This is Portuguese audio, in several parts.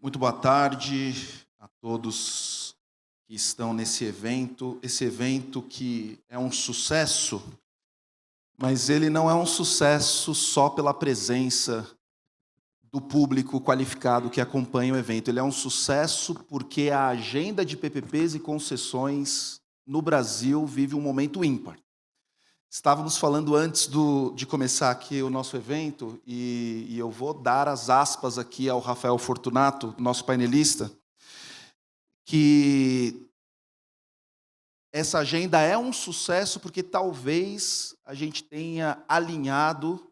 Muito boa tarde a todos que estão nesse evento. Esse evento que é um sucesso, mas ele não é um sucesso só pela presença do público qualificado que acompanha o evento. Ele é um sucesso porque a agenda de PPPs e concessões no Brasil vive um momento ímpar. Estávamos falando antes de começar aqui o nosso evento, e eu vou dar as aspas aqui ao Rafael Fortunato, nosso painelista, que essa agenda é um sucesso porque talvez a gente tenha alinhado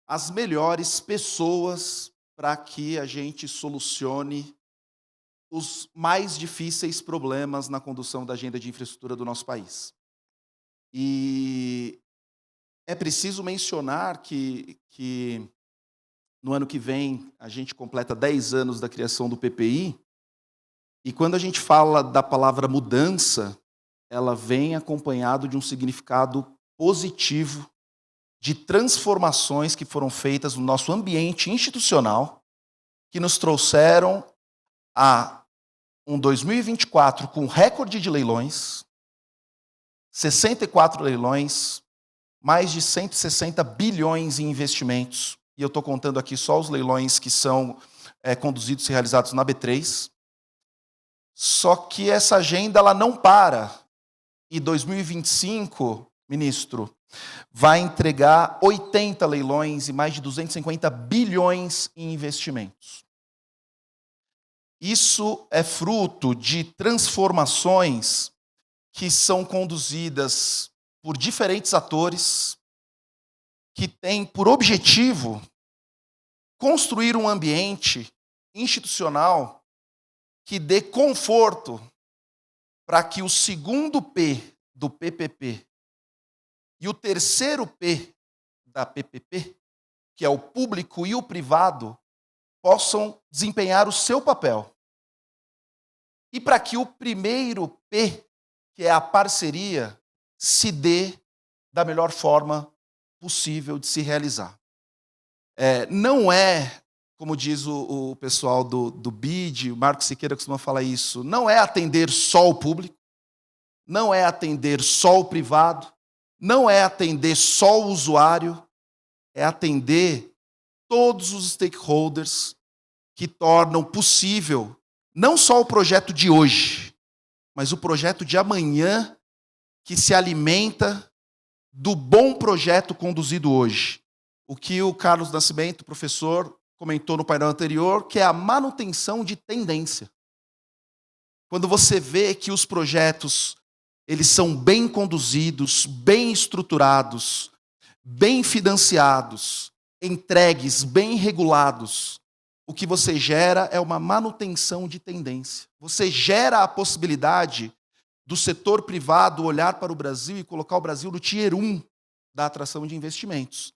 as melhores pessoas para que a gente solucione os mais difíceis problemas na condução da agenda de infraestrutura do nosso país. E é preciso mencionar que no ano que vem a gente completa 10 anos da criação do PPI, e quando a gente fala da palavra mudança, ela vem acompanhado de um significado positivo de transformações que foram feitas no nosso ambiente institucional, que nos trouxeram a um 2024 com recorde de leilões, 64 leilões, mais de 160 bilhões em investimentos, e eu estou contando aqui só os leilões que são conduzidos e realizados na B3. Só que essa agenda ela não para, e 2025, ministro, vai entregar 80 leilões e mais de 250 bilhões em investimentos. Isso é fruto de transformações que são conduzidas por diferentes atores, que têm por objetivo construir um ambiente institucional que dê conforto para que o segundo P do PPP e o terceiro P da PPP, que é o público e o privado, possam desempenhar o seu papel. E para que o primeiro P, que é a parceria, se dê da melhor forma possível de se realizar. Não é, como diz o pessoal do BID, o Marco Siqueira costuma falar isso, não é atender só o público, não é atender só o privado, não é atender só o usuário, é atender todos os stakeholders que tornam possível não só o projeto de hoje, mas o projeto de amanhã, que se alimenta do bom projeto conduzido hoje. O que o Carlos Nascimento, professor, comentou no painel anterior, que é a manutenção de tendência. Quando você vê que os projetos eles são bem conduzidos, bem estruturados, bem financiados, entregues, bem regulados, o que você gera é uma manutenção de tendência. Você gera a possibilidade do setor privado olhar para o Brasil e colocar o Brasil no tier 1 da atração de investimentos.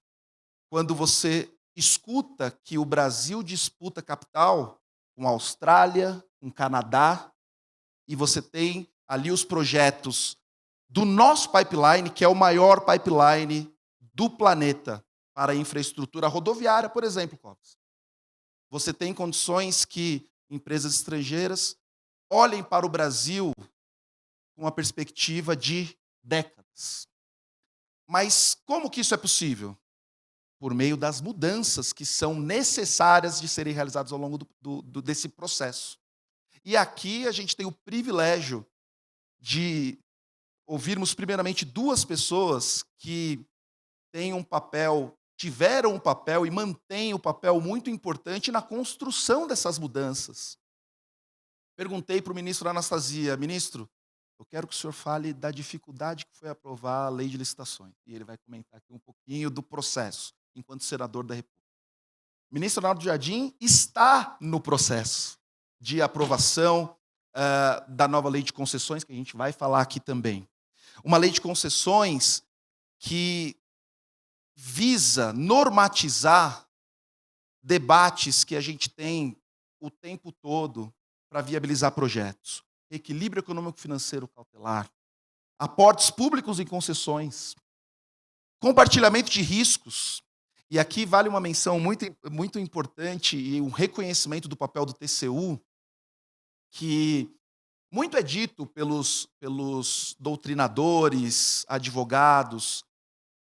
Quando você escuta que o Brasil disputa capital com a Austrália, com o Canadá, e você tem ali os projetos do nosso pipeline, que é o maior pipeline do planeta para a infraestrutura rodoviária, por exemplo, Clóvis. Você tem condições que empresas estrangeiras olhem para o Brasil com uma perspectiva de décadas. Mas como que isso é possível? Por meio das mudanças que são necessárias de serem realizadas ao longo desse processo. E aqui a gente tem o privilégio de ouvirmos primeiramente duas pessoas que tiveram um papel e mantêm um papel muito importante na construção dessas mudanças. Perguntei para o ministro Anastasia, ministro, eu quero que o senhor fale da dificuldade que foi aprovar a lei de licitações. E ele vai comentar aqui um pouquinho do processo, enquanto senador da República. O ministro Arnaldo Jardim está no processo de aprovação da nova lei de concessões, que a gente vai falar aqui também. Uma lei de concessões que visa normatizar debates que a gente tem o tempo todo para viabilizar projetos. Equilíbrio econômico-financeiro cautelar, aportes públicos em concessões, compartilhamento de riscos. E aqui vale uma menção muito importante e um reconhecimento do papel do TCU, que muito é dito pelos doutrinadores, advogados,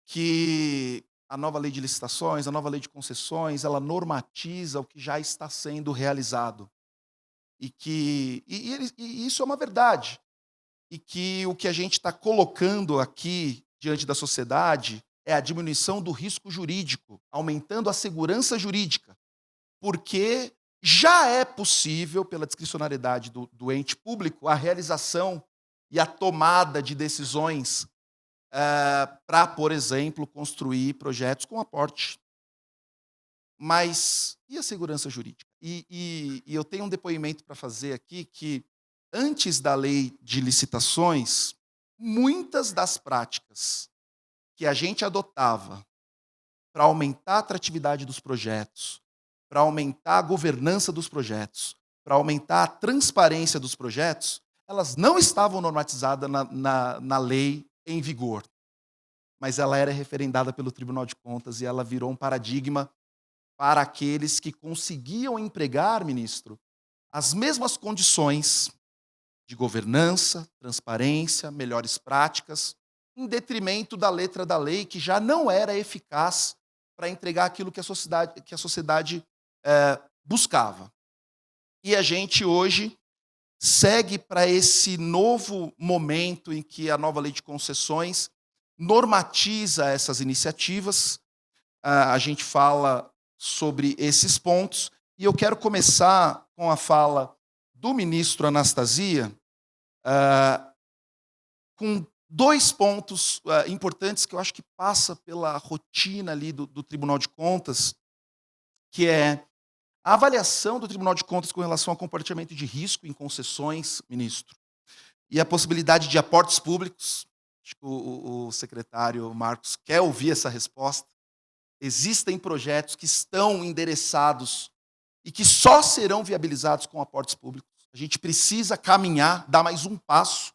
que a nova lei de licitações, a nova lei de concessões, ela normatiza o que já está sendo realizado. E isso é uma verdade. E que o que a gente está colocando aqui diante da sociedade é a diminuição do risco jurídico, aumentando a segurança jurídica, porque já é possível, pela discricionariedade do ente público, a realização e a tomada de decisões para, por exemplo, construir projetos com aporte. Mas e a segurança jurídica? E eu tenho um depoimento para fazer aqui que, antes da lei de licitações, muitas das práticas que a gente adotava para aumentar a atratividade dos projetos, para aumentar a governança dos projetos, para aumentar a transparência dos projetos, elas não estavam normatizadas na lei em vigor. Mas ela era referendada pelo Tribunal de Contas e ela virou um paradigma para aqueles que conseguiam empregar, ministro, as mesmas condições de governança, transparência, melhores práticas, em detrimento da letra da lei, que já não era eficaz para entregar aquilo que a sociedade buscava. E a gente hoje segue para esse novo momento em que a nova lei de concessões normatiza essas iniciativas. A gente fala sobre esses pontos, e eu quero começar com a fala do ministro Anastasia, com 2 pontos importantes que eu acho que passa pela rotina ali do Tribunal de Contas, que é a avaliação do Tribunal de Contas com relação ao compartilhamento de risco em concessões, ministro, e a possibilidade de aportes públicos. Acho que o secretário Marcos quer ouvir essa resposta. Existem projetos que estão endereçados e que só serão viabilizados com aportes públicos. A gente precisa caminhar, dar mais um passo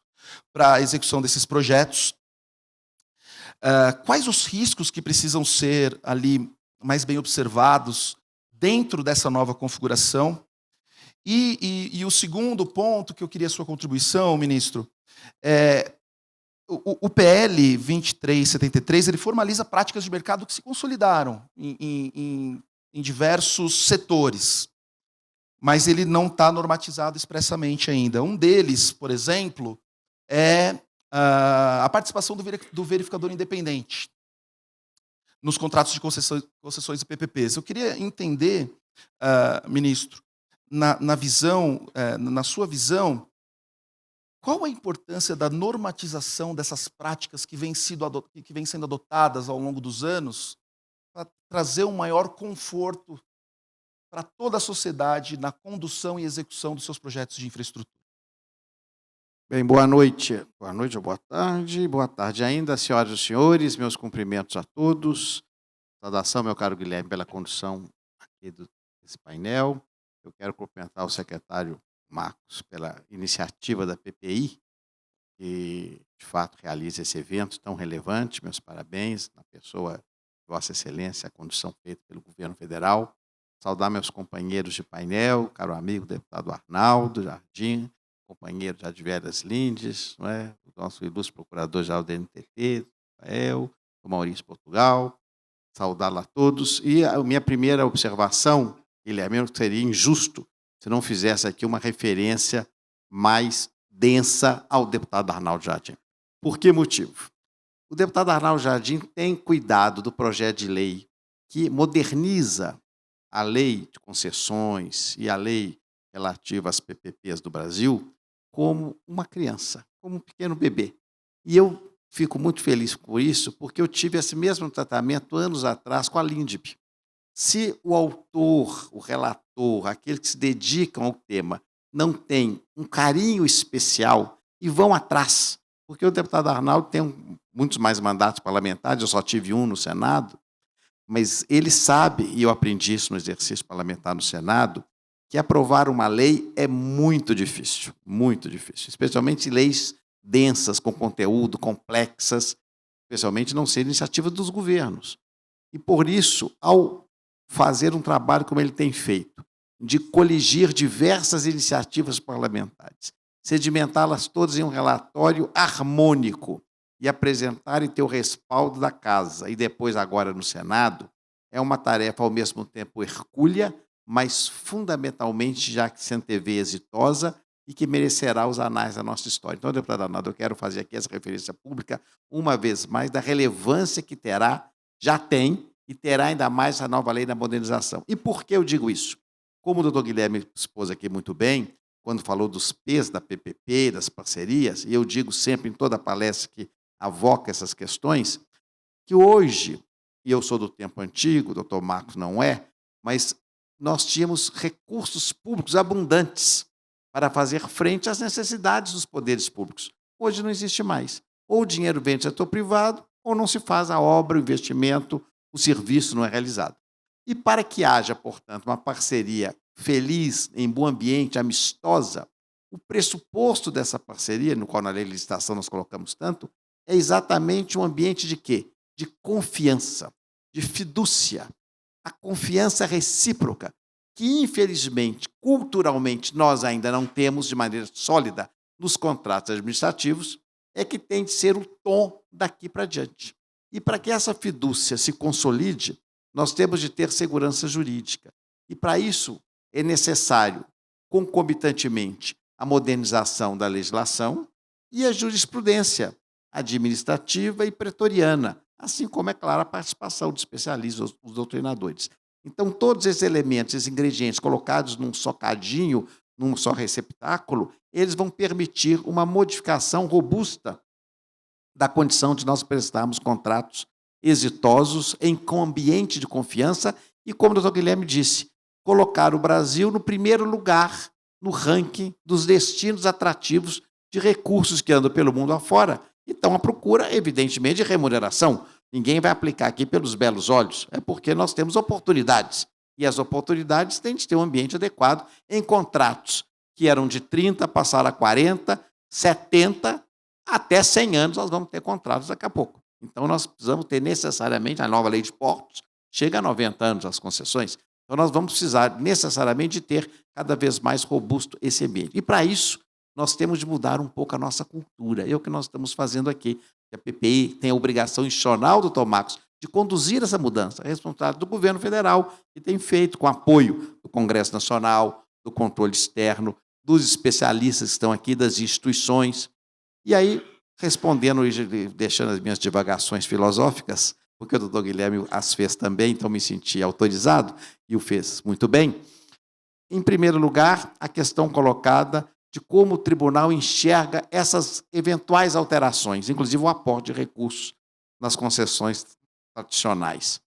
para a execução desses projetos. Quais os riscos que precisam ser ali mais bem observados dentro dessa nova configuração? E o segundo ponto que eu queria a sua contribuição, ministro, o PL 2373, ele formaliza práticas de mercado que se consolidaram em diversos setores, mas ele não está normatizado expressamente ainda. Um deles, por exemplo, é a participação do verificador independente nos contratos de concessões e PPPs. Eu queria entender, ministro, na sua visão, qual a importância da normatização dessas práticas que vêm sendo adotadas ao longo dos anos para trazer um maior conforto para toda a sociedade na condução e execução dos seus projetos de infraestrutura? Bem, boa noite. Boa noite ou boa tarde. Boa tarde ainda, senhoras e senhores. Meus cumprimentos a todos. Saudação, meu caro Guilherme, pela condução aqui desse painel. Eu quero cumprimentar o secretário Marcos pela iniciativa da PPI, que, de fato, realiza esse evento tão relevante. Meus parabéns, na pessoa de Vossa Excelência, a condução feita pelo Governo Federal. Saudar meus companheiros de painel, caro amigo deputado Arnaldo Jardim, companheiro de Advélias Lindes, não é? O nosso ilustre procurador-geral do NTT, Rafael, o Maurício Portugal. Saudá-lo a todos. E a minha primeira observação, Guilherme, seria injusto se não fizesse aqui uma referência mais densa ao deputado Arnaldo Jardim. Por que motivo? O deputado Arnaldo Jardim tem cuidado do projeto de lei que moderniza a lei de concessões e a lei relativa às PPPs do Brasil como uma criança, como um pequeno bebê. E eu fico muito feliz por isso, porque eu tive esse mesmo tratamento anos atrás com a LINDB. Se o autor, o relator, aqueles que se dedicam ao tema, não tem um carinho especial e vão atrás, porque o deputado Arnaldo tem muitos mais mandatos parlamentares, eu só tive um no Senado, mas ele sabe, e eu aprendi isso no exercício parlamentar no Senado, que aprovar uma lei é muito difícil, especialmente leis densas, com conteúdo, complexas, especialmente não ser iniciativa dos governos. E, por isso, ao fazer um trabalho como ele tem feito, de coligir diversas iniciativas parlamentares, sedimentá-las todas em um relatório harmônico e apresentar e ter o respaldo da Casa, e depois agora no Senado, é uma tarefa ao mesmo tempo hercúlea, mas fundamentalmente já que se antevê exitosa e que merecerá os anais da nossa história. Então, deputado Arnaldo, eu quero fazer aqui essa referência pública, uma vez mais, da relevância que terá, já tem, e terá ainda mais a nova lei da modernização. E por que eu digo isso? Como o doutor Guilherme expôs aqui muito bem, quando falou dos P's da PPP, das parcerias, e eu digo sempre em toda palestra que avoca essas questões, que hoje, e eu sou do tempo antigo, o doutor Marcos não é, mas nós tínhamos recursos públicos abundantes para fazer frente às necessidades dos poderes públicos. Hoje não existe mais. Ou o dinheiro vem do setor privado, ou não se faz a obra, o investimento, o serviço não é realizado. E para que haja, portanto, uma parceria feliz, em bom ambiente, amistosa, o pressuposto dessa parceria, no qual na lei de licitação nós colocamos tanto, é exatamente um ambiente de quê? De confiança, de fidúcia. A confiança recíproca, que, infelizmente, culturalmente, nós ainda não temos de maneira sólida nos contratos administrativos, é que tem de ser o tom daqui para diante. E para que essa fidúcia se consolide, nós temos de ter segurança jurídica. E, para isso, é necessário, concomitantemente, a modernização da legislação e a jurisprudência administrativa e pretoriana, assim como, é claro, a participação de especialistas, os doutrinadores. Então, todos esses elementos, esses ingredientes colocados num só cadinho, num só receptáculo, eles vão permitir uma modificação robusta da condição de nós prestarmos contratos exitosos com ambiente de confiança e, como o doutor Guilherme disse, colocar o Brasil no primeiro lugar no ranking dos destinos atrativos de recursos que andam pelo mundo afora. Então, a procura, evidentemente, de remuneração. Ninguém vai aplicar aqui pelos belos olhos, é porque nós temos oportunidades. E as oportunidades têm de ter um ambiente adequado em contratos que eram de 30, passaram a 40, 70, até 100 anos nós vamos ter contratos daqui a pouco. Então, nós precisamos ter necessariamente, a nova lei de portos chega a 90 anos as concessões, então nós vamos precisar necessariamente de ter cada vez mais robusto esse ambiente. E, para isso, nós temos de mudar um pouco a nossa cultura. É o que nós estamos fazendo aqui. A PPI tem a obrigação institucional, doutor Marcos, de conduzir essa mudança. É responsabilidade do governo federal, que tem feito com apoio do Congresso Nacional, do controle externo, dos especialistas que estão aqui, das instituições. E aí, respondendo e deixando as minhas divagações filosóficas, porque o doutor Guilherme as fez também, então me senti autorizado, e o fez muito bem. Em primeiro lugar, a questão colocada de como o tribunal enxerga essas eventuais alterações, inclusive o aporte de recursos nas concessões tradicionais.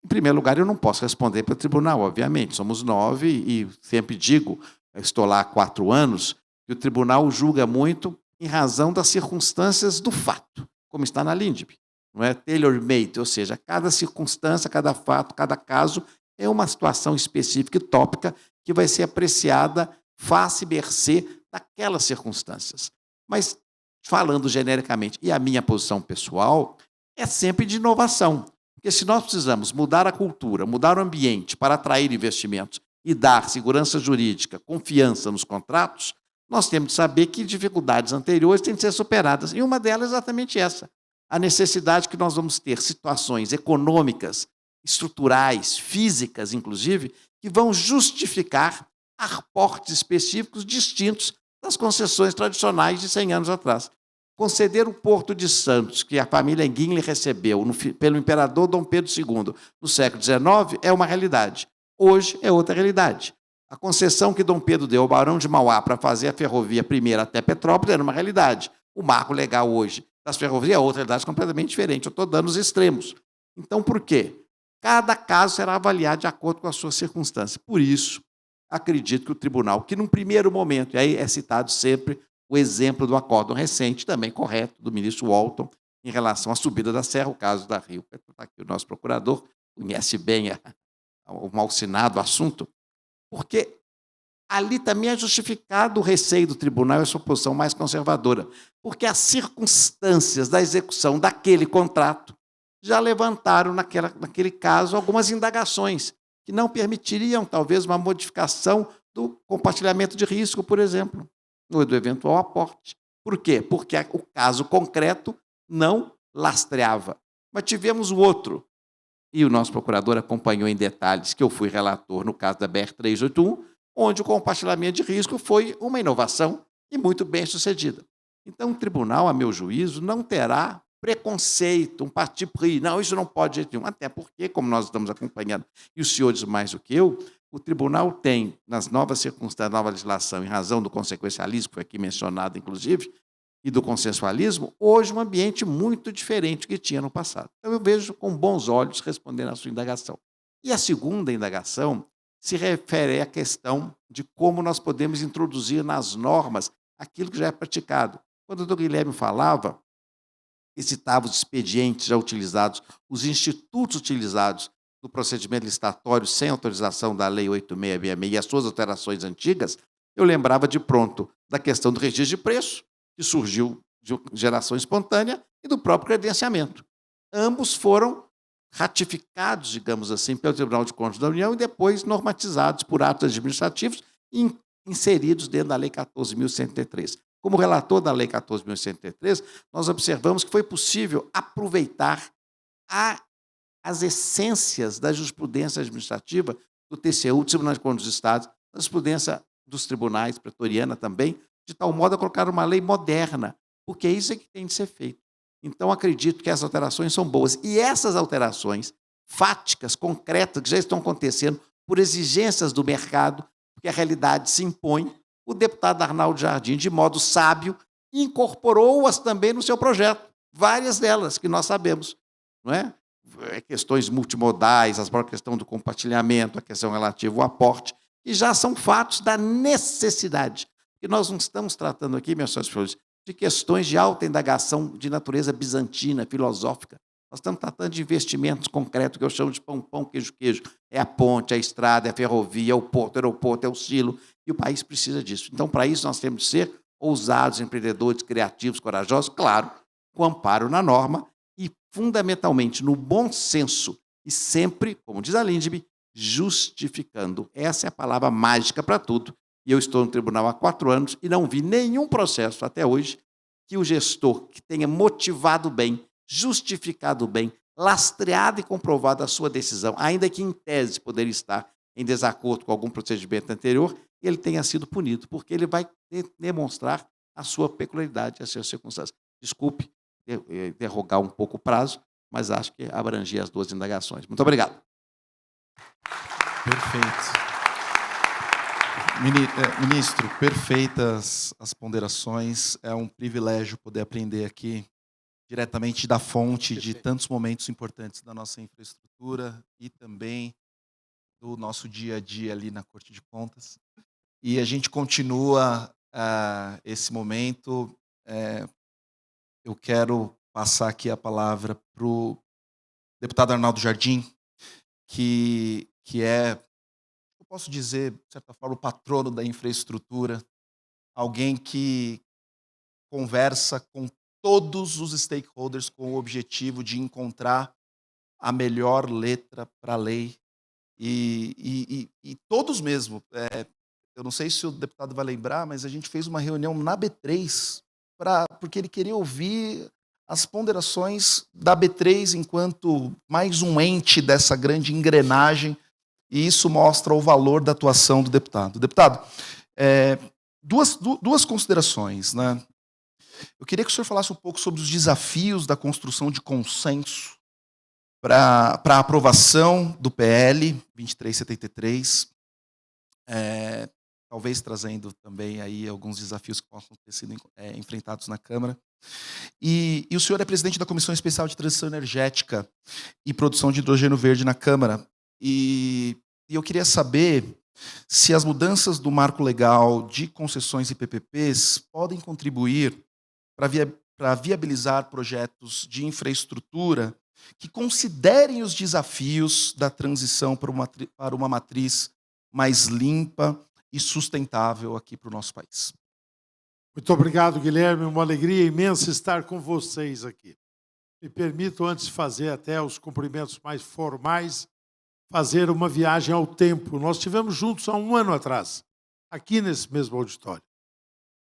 Em primeiro lugar, eu não posso responder para o tribunal, obviamente, somos 9 e sempre digo, estou lá há 4 anos, que o tribunal julga muito em razão das circunstâncias do fato, como está na LINDB. Não é tailor-made, ou seja, cada circunstância, cada fato, cada caso é uma situação específica e tópica que vai ser apreciada face e mercê daquelas circunstâncias. Mas, falando genericamente, e a minha posição pessoal, é sempre de inovação. Porque se nós precisamos mudar a cultura, mudar o ambiente para atrair investimentos e dar segurança jurídica, confiança nos contratos, nós temos de saber que dificuldades anteriores têm de ser superadas. E uma delas é exatamente essa. A necessidade que nós vamos ter situações econômicas, estruturais, físicas, inclusive, que vão justificar aportes específicos distintos das concessões tradicionais de 100 anos atrás. Conceder o Porto de Santos, que a família Guinle recebeu pelo imperador Dom Pedro II no século XIX, é uma realidade. Hoje é outra realidade. A concessão que Dom Pedro deu ao Barão de Mauá para fazer a ferrovia primeira até Petrópolis era uma realidade. O marco legal hoje das ferrovias é outra realidade completamente diferente. Eu estou dando os extremos. Então, por quê? Cada caso será avaliado de acordo com as suas circunstâncias. Por isso, acredito que o tribunal, que num primeiro momento, e aí é citado sempre o exemplo do acórdão recente, também correto, do ministro Walton, em relação à subida da serra, o caso da Rio. Está aqui o nosso procurador, conhece bem o malsinado assunto, porque ali também é justificado o receio do tribunal e a sua posição mais conservadora, porque as circunstâncias da execução daquele contrato já levantaram, naquele caso, algumas indagações que não permitiriam, talvez, uma modificação do compartilhamento de risco, por exemplo, ou do eventual aporte. Por quê? Porque o caso concreto não lastreava. Mas tivemos o outro, e o nosso procurador acompanhou em detalhes, que eu fui relator no caso da BR-381, onde o compartilhamento de risco foi uma inovação e muito bem sucedida. Então, o tribunal, a meu juízo, não terá preconceito, um parti pris. Não, isso não pode de jeito nenhum. Até porque, como nós estamos acompanhando, e os senhores mais do que eu, o tribunal tem, nas novas circunstâncias, nova legislação, em razão do consequencialismo, que foi aqui mencionado, inclusive, e do consensualismo, hoje um ambiente muito diferente do que tinha no passado. Então, eu vejo com bons olhos respondendo à sua indagação. E a segunda indagação se refere à questão de como nós podemos introduzir nas normas aquilo que já é praticado. Quando o doutor Guilherme falava e citava os expedientes já utilizados, os institutos utilizados no procedimento licitatório sem autorização da Lei 8666 e as suas alterações antigas, eu lembrava de pronto da questão do registro de preço, que surgiu de geração espontânea, e do próprio credenciamento. Ambos foram ratificados, digamos assim, pelo Tribunal de Contas da União e depois normatizados por atos administrativos e inseridos dentro da Lei 14.103. Como relator da Lei 14.103, nós observamos que foi possível aproveitar as essências da jurisprudência administrativa do TCU, do Tribunal de Contas dos Estados, da jurisprudência dos tribunais, pretoriana também, de tal modo a colocar uma lei moderna, porque é isso que tem de ser feito. Então, acredito que essas alterações são boas. E essas alterações fáticas, concretas, que já estão acontecendo por exigências do mercado, porque a realidade se impõe, o deputado Arnaldo Jardim, de modo sábio, incorporou-as também no seu projeto, várias delas, que nós sabemos, não é? Questões multimodais, a própria questão do compartilhamento, a questão relativa ao aporte, que já são fatos da necessidade. E nós não estamos tratando aqui, meus senhores, de questões de alta indagação de natureza bizantina, filosófica. Nós estamos tratando de investimentos concretos, que eu chamo de pão, pão, queijo, queijo. É a ponte, é a estrada, é a ferrovia, é o porto, é o aeroporto, é o silo, e o país precisa disso. Então, para isso, nós temos de ser ousados, empreendedores, criativos, corajosos, claro, com amparo na norma e, fundamentalmente, no bom senso e sempre, como diz a Lindbe, justificando. Essa é a palavra mágica para tudo. E eu estou no tribunal há 4 anos e não vi nenhum processo até hoje que o gestor que tenha motivado bem, justificado bem, lastreado e comprovado a sua decisão, ainda que em tese poderia estar em desacordo com algum procedimento anterior, ele tenha sido punido, porque ele vai demonstrar a sua peculiaridade, as suas circunstâncias. Desculpe derrogar um pouco o prazo, mas acho que abrangi as 2 indagações. Muito obrigado. Perfeito. Ministro, perfeitas as ponderações. É um privilégio poder aprender aqui diretamente da fonte de tantos momentos importantes da nossa infraestrutura e também do nosso dia a dia ali na Corte de Contas. E a gente continua esse momento. Eu quero passar aqui a palavra para o deputado Arnaldo Jardim, que é, eu posso dizer, de certa forma, o patrono da infraestrutura, alguém que conversa com todos os stakeholders com o objetivo de encontrar a melhor letra para a lei. E todos mesmo. Eu não sei se o deputado vai lembrar, mas a gente fez uma reunião na B3, porque ele queria ouvir as ponderações da B3 enquanto mais um ente dessa grande engrenagem, e isso mostra o valor da atuação do deputado. Deputado, duas considerações, né? Eu queria que o senhor falasse um pouco sobre os desafios da construção de consenso para a aprovação do PL 2373, talvez trazendo também aí alguns desafios que possam ter sido enfrentados na Câmara. E o senhor é presidente da Comissão Especial de Transição Energética e Produção de Hidrogênio Verde na Câmara. E eu queria saber se as mudanças do marco legal de concessões e PPPs podem contribuir para viabilizar projetos de infraestrutura que considerem os desafios da transição para uma matriz mais limpa e sustentável aqui para o nosso país. Muito obrigado, Guilherme. Uma alegria imensa estar com vocês aqui. Me permito, antes de fazer até os cumprimentos mais formais, fazer uma viagem ao tempo. Nós estivemos juntos há 1 ano atrás, aqui nesse mesmo auditório.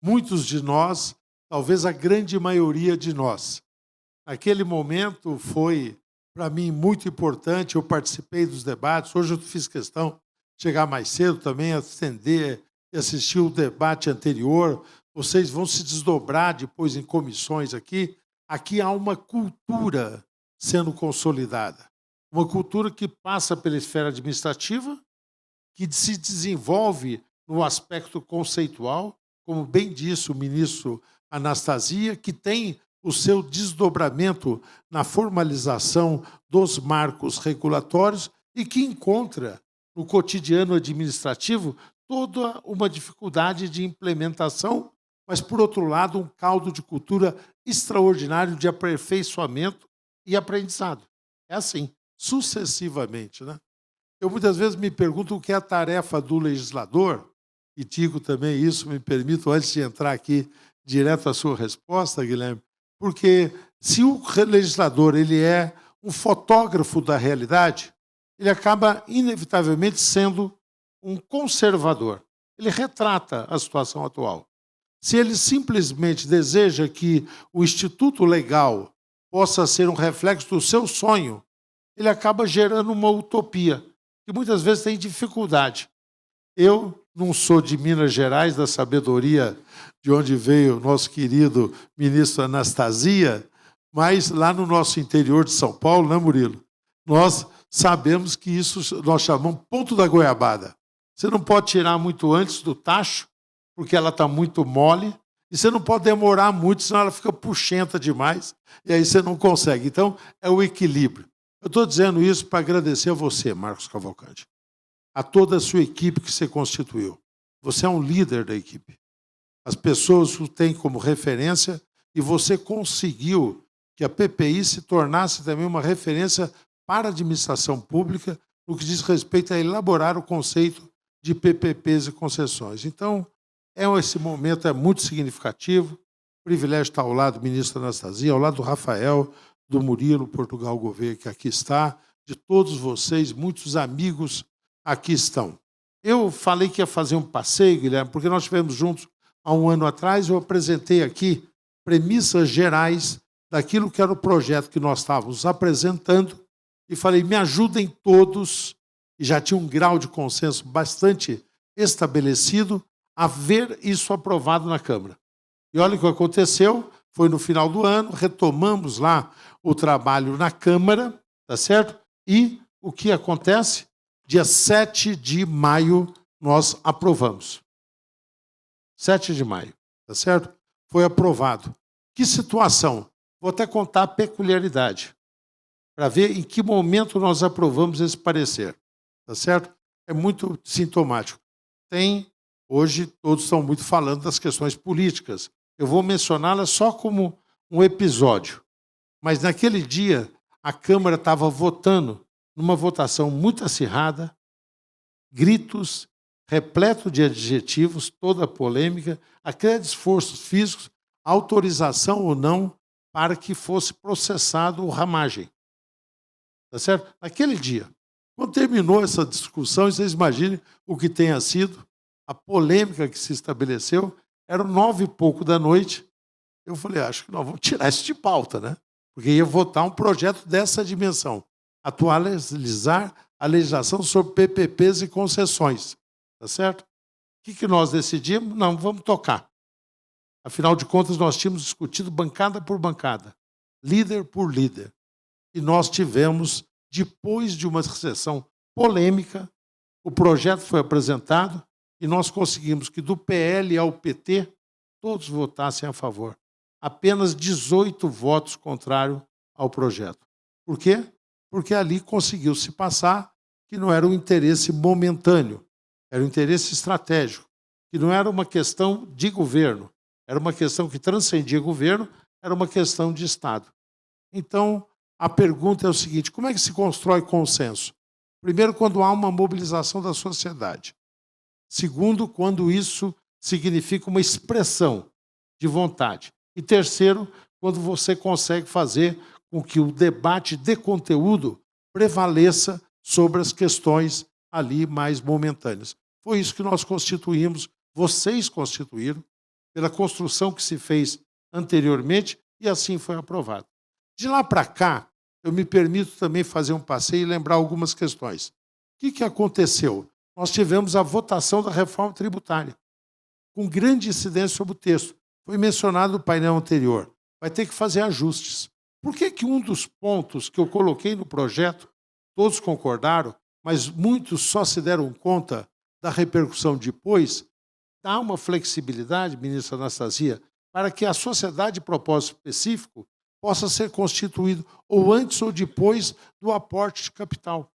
Muitos de nós, talvez a grande maioria de nós. Naquele momento foi, para mim, muito importante. Eu participei dos debates. Hoje eu fiz questão de chegar mais cedo também, atender e assistir o debate anterior. Vocês vão se desdobrar depois em comissões aqui. Aqui há uma cultura sendo consolidada. Uma cultura que passa pela esfera administrativa, que se desenvolve no aspecto conceitual, como bem disse o ministro Anastasia, que tem o seu desdobramento na formalização dos marcos regulatórios e que encontra no cotidiano administrativo toda uma dificuldade de implementação, mas, por outro lado, um caldo de cultura extraordinário de aperfeiçoamento e aprendizado. É assim, sucessivamente, né? Eu muitas vezes me pergunto o que é a tarefa do legislador, e digo também isso, me permito, antes de entrar aqui direto à sua resposta, Guilherme, porque se o legislador ele é um fotógrafo da realidade, ele acaba inevitavelmente sendo um conservador. Ele retrata a situação atual. Se ele simplesmente deseja que o instituto legal possa ser um reflexo do seu sonho, ele acaba gerando uma utopia, que muitas vezes tem dificuldade. Eu não sou de Minas Gerais, da sabedoria de onde veio o nosso querido ministro Anastasia, mas lá no nosso interior de São Paulo, né, Murilo? Nós sabemos que isso nós chamamos ponto da goiabada. Você não pode tirar muito antes do tacho, porque ela está muito mole, e você não pode demorar muito, senão ela fica puxenta demais, e aí você não consegue. Então, é o equilíbrio. Eu estou dizendo isso para agradecer a você, Marcos Cavalcante, a toda a sua equipe que você constituiu. Você é um líder da equipe. As pessoas o têm como referência e você conseguiu que a PPI se tornasse também uma referência para a administração pública no que diz respeito a elaborar o conceito de PPPs e concessões. Então, esse momento é muito significativo. O privilégio estar ao lado do ministro Anastasia, ao lado do Rafael, do Murilo Portugal Gouveia, que aqui está, de todos vocês, muitos amigos aqui estão. Eu falei que ia fazer um passeio, Guilherme, porque nós estivemos juntos há 1 ano atrás, eu apresentei aqui premissas gerais daquilo que era o projeto que nós estávamos apresentando e falei, me ajudem todos, e já tinha um grau de consenso bastante estabelecido, a ver isso aprovado na Câmara. E olha o que aconteceu, foi no final do ano, retomamos lá o trabalho na Câmara, tá certo? E o que acontece? Dia 7 de maio, nós aprovamos. 7 de maio, tá certo? Foi aprovado. Que situação? Vou até contar a peculiaridade, para ver em que momento nós aprovamos esse parecer, tá certo? É muito sintomático. Hoje, todos estão muito falando das questões políticas. Eu vou mencioná-las só como um episódio. Mas naquele dia, a Câmara estava votando numa votação muito acirrada, gritos, repleto de adjetivos, toda a polêmica, aquele esforços físicos, autorização ou não para que fosse processado o ramagem. Tá certo? Naquele dia. Quando terminou essa discussão, vocês imaginem o que tenha sido, a polêmica que se estabeleceu, eram 9 e pouco da noite. Eu falei, acho que nós vamos tirar isso de pauta, né? Porque ia votar um projeto dessa dimensão. Atualizar a legislação sobre PPPs e concessões. Tá certo? O que nós decidimos? Não, vamos tocar. Afinal de contas, nós tínhamos discutido bancada por bancada, líder por líder. E nós tivemos, depois de uma sessão polêmica, o projeto foi apresentado e nós conseguimos que do PL ao PT todos votassem a favor. Apenas 18 votos contrários ao projeto. Por quê? Porque ali conseguiu-se passar que não era um interesse momentâneo, era um interesse estratégico, que não era uma questão de governo, era uma questão que transcendia governo, era uma questão de Estado. Então, a pergunta é o seguinte, como é que se constrói consenso? Primeiro, quando há uma mobilização da sociedade. Segundo, quando isso significa uma expressão de vontade. E terceiro, quando você consegue fazer com que o debate de conteúdo prevaleça sobre as questões ali mais momentâneas. Foi isso que nós constituímos, vocês constituíram, pela construção que se fez anteriormente, e assim foi aprovado. De lá para cá, eu me permito também fazer um passeio e lembrar algumas questões. O que aconteceu? Nós tivemos a votação da reforma tributária, com grande incidência sobre o texto. Foi mencionado no painel anterior. Vai ter que fazer ajustes. Por que um dos pontos que eu coloquei no projeto, todos concordaram, mas muitos só se deram conta da repercussão depois, dá uma flexibilidade, ministra Anastasia, para que a sociedade de propósito específico possa ser constituído ou antes ou depois do aporte de capital.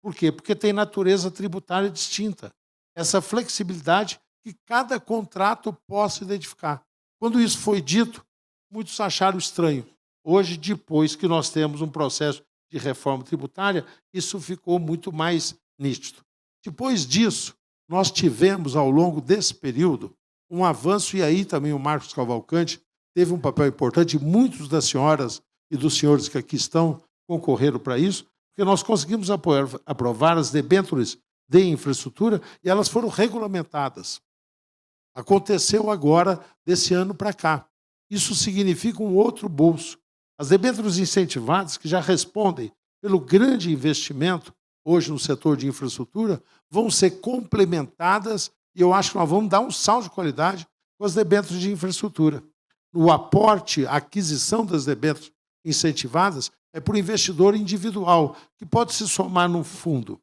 Por quê? Porque tem natureza tributária distinta. Essa flexibilidade que cada contrato possa identificar. Quando isso foi dito, muitos acharam estranho. Hoje, depois que nós temos um processo de reforma tributária, isso ficou muito mais nítido. Depois disso, nós tivemos, ao longo desse período, um avanço, e aí também o Marcos Cavalcante teve um papel importante, e muitos das senhoras e dos senhores que aqui estão concorreram para isso, porque nós conseguimos aprovar as debêntures de infraestrutura e elas foram regulamentadas. Aconteceu agora, desse ano para cá. Isso significa um outro bolso. As debêntures incentivadas, que já respondem pelo grande investimento hoje no setor de infraestrutura, vão ser complementadas e eu acho que nós vamos dar um salto de qualidade com as debêntures de infraestrutura. O aporte, a aquisição das debêntures incentivadas é por investidor individual, que pode se somar num fundo.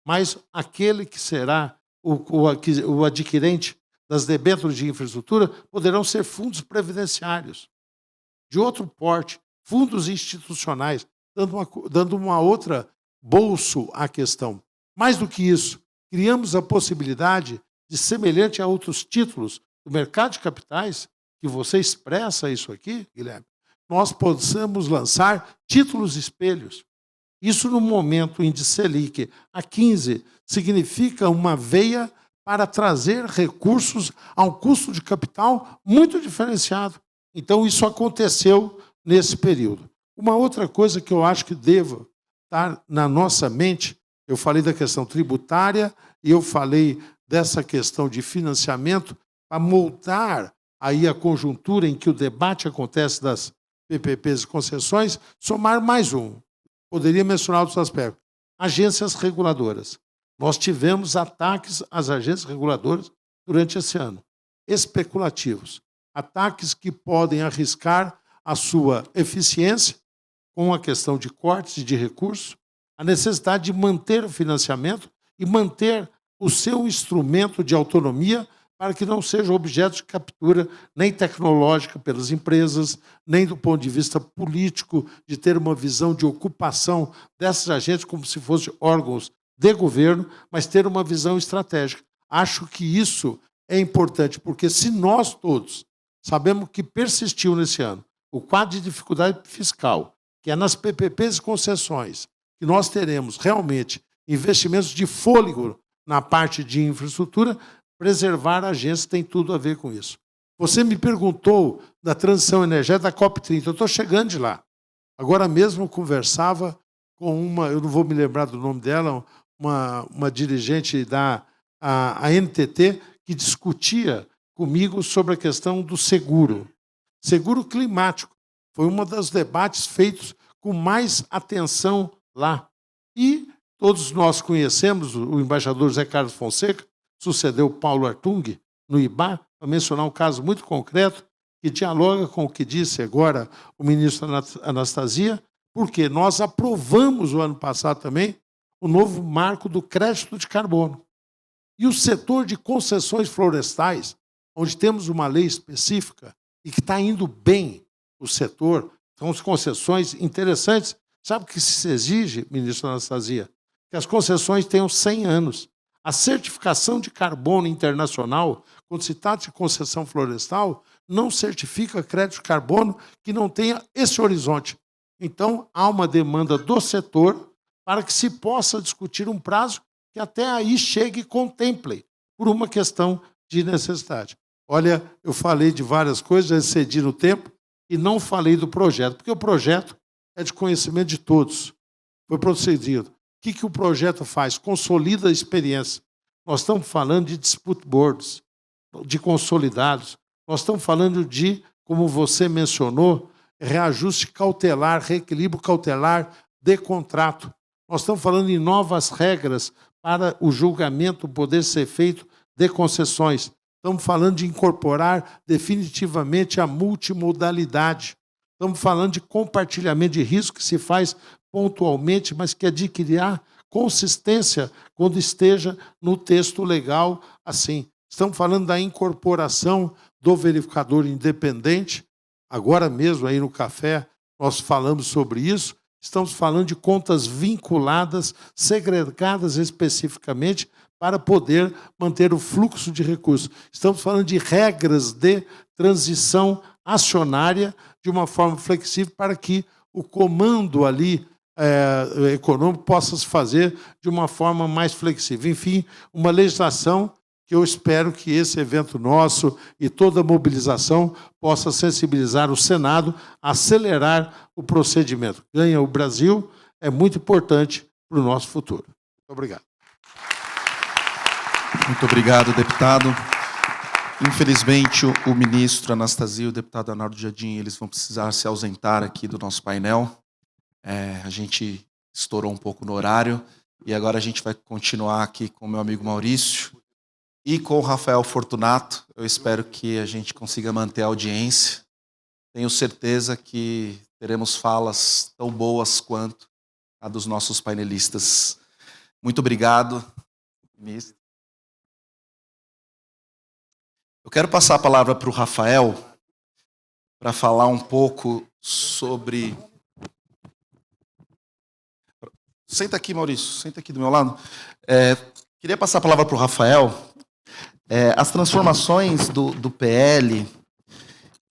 Mas aquele que será o adquirente das debêntures de infraestrutura poderão ser fundos previdenciários de outro porte, fundos institucionais, dando uma outra bolso à questão. Mais do que isso, criamos a possibilidade de, semelhante a outros títulos do mercado de capitais, que você expressa isso aqui, Guilherme, nós possamos lançar títulos espelhos. Isso no momento índice Selic a 15 significa uma veia para trazer recursos a um custo de capital muito diferenciado. Então, isso aconteceu nesse período. Uma outra coisa que eu acho que deva estar na nossa mente, eu falei da questão tributária e eu falei dessa questão de financiamento para moldar aí a conjuntura em que o debate acontece das PPPs e concessões, somar mais um. Poderia mencionar outros aspectos. Agências reguladoras. Nós tivemos ataques às agências reguladoras durante esse ano. Especulativos. Ataques que podem arriscar a sua eficiência com a questão de cortes e de recursos, a necessidade de manter o financiamento e manter o seu instrumento de autonomia para que não seja objeto de captura nem tecnológica pelas empresas, nem do ponto de vista político, de ter uma visão de ocupação dessas agências como se fossem órgãos de governo, mas ter uma visão estratégica. Acho que isso é importante, porque se nós todos sabemos que persistiu nesse ano o quadro de dificuldade fiscal, que é nas PPPs e concessões, que nós teremos realmente investimentos de fôlego na parte de infraestrutura, preservar a agência tem tudo a ver com isso. Você me perguntou da transição energética da COP30. Eu estou chegando de lá. Agora mesmo eu conversava com eu não vou me lembrar do nome dela, uma dirigente da NTT, que discutia comigo sobre a questão do seguro. Seguro climático. Foi um dos debates feitos com mais atenção lá. E todos nós conhecemos o embaixador José Carlos Fonseca, sucedeu Paulo Artung no IBA, para mencionar um caso muito concreto que dialoga com o que disse agora o ministro Anastasia, porque nós aprovamos o ano passado também o novo marco do crédito de carbono. E o setor de concessões florestais, onde temos uma lei específica e que está indo bem o setor, são as concessões interessantes. Sabe o que se exige, ministro Anastasia? Que as concessões tenham 100 anos. A certificação de carbono internacional, quando se trata de concessão florestal, não certifica crédito de carbono que não tenha esse horizonte. Então, há uma demanda do setor para que se possa discutir um prazo que até aí chegue e contemple, por uma questão de necessidade. Olha, eu falei de várias coisas, excedi no tempo, e não falei do projeto, porque o projeto é de conhecimento de todos. Foi procedido. O que o projeto faz? Consolida a experiência. Nós estamos falando de dispute boards, de consolidados. Nós estamos falando de, como você mencionou, reajuste cautelar, reequilíbrio cautelar de contrato. Nós estamos falando em novas regras para o julgamento poder ser feito de concessões. Estamos falando de incorporar definitivamente a multimodalidade. Estamos falando de compartilhamento de risco que se faz pontualmente, mas que adquirirá consistência quando esteja no texto legal assim. Estamos falando da incorporação do verificador independente. Agora mesmo, aí no café, nós falamos sobre isso. Estamos falando de contas vinculadas, segregadas especificamente, para poder manter o fluxo de recursos. Estamos falando de regras de transição acionária de uma forma flexível para que o comando ali econômico possa se fazer de uma forma mais flexível. Enfim, uma legislação que eu espero que esse evento nosso e toda a mobilização possa sensibilizar o Senado a acelerar o procedimento. Ganha o Brasil, é muito importante para o nosso futuro. Muito obrigado. Muito obrigado, deputado. Infelizmente, o ministro Anastasia e o deputado Arnaldo Jardim, eles vão precisar se ausentar aqui do nosso painel. A gente estourou um pouco no horário e agora a gente vai continuar aqui com o meu amigo Maurício e com o Rafael Fortunato. Eu espero que a gente consiga manter a audiência. Tenho certeza que teremos falas tão boas quanto a dos nossos painelistas. Muito obrigado, ministro. Eu quero passar a palavra para o Rafael para falar um pouco sobre... Senta aqui, Maurício, senta aqui do meu lado. Queria passar a palavra para o Rafael. As transformações do PL,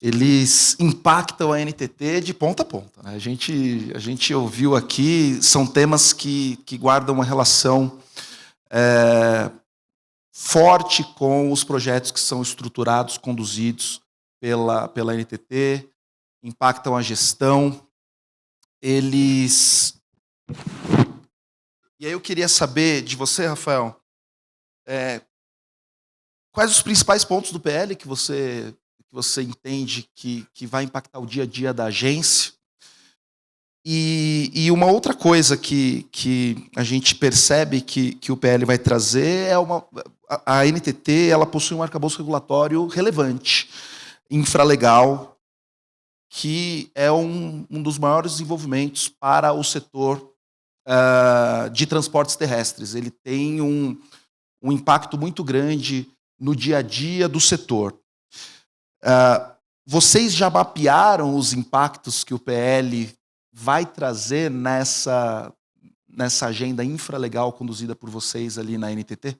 eles impactam a NTT de ponta a ponta, né? A gente ouviu aqui, são temas que guardam uma relação forte com os projetos que são estruturados, conduzidos pela NTT, impactam a gestão. E aí eu queria saber de você, Rafael, quais os principais pontos do PL que você entende que vai impactar o dia a dia da agência? E uma outra coisa que a gente percebe que o PL vai trazer é a NTT, ela possui um arcabouço regulatório relevante, infralegal, que é um dos maiores desenvolvimentos para o setor de transportes terrestres. Ele tem um impacto muito grande no dia a dia do setor. Vocês já mapearam os impactos que o PL vai trazer nessa agenda infralegal conduzida por vocês ali na NTT?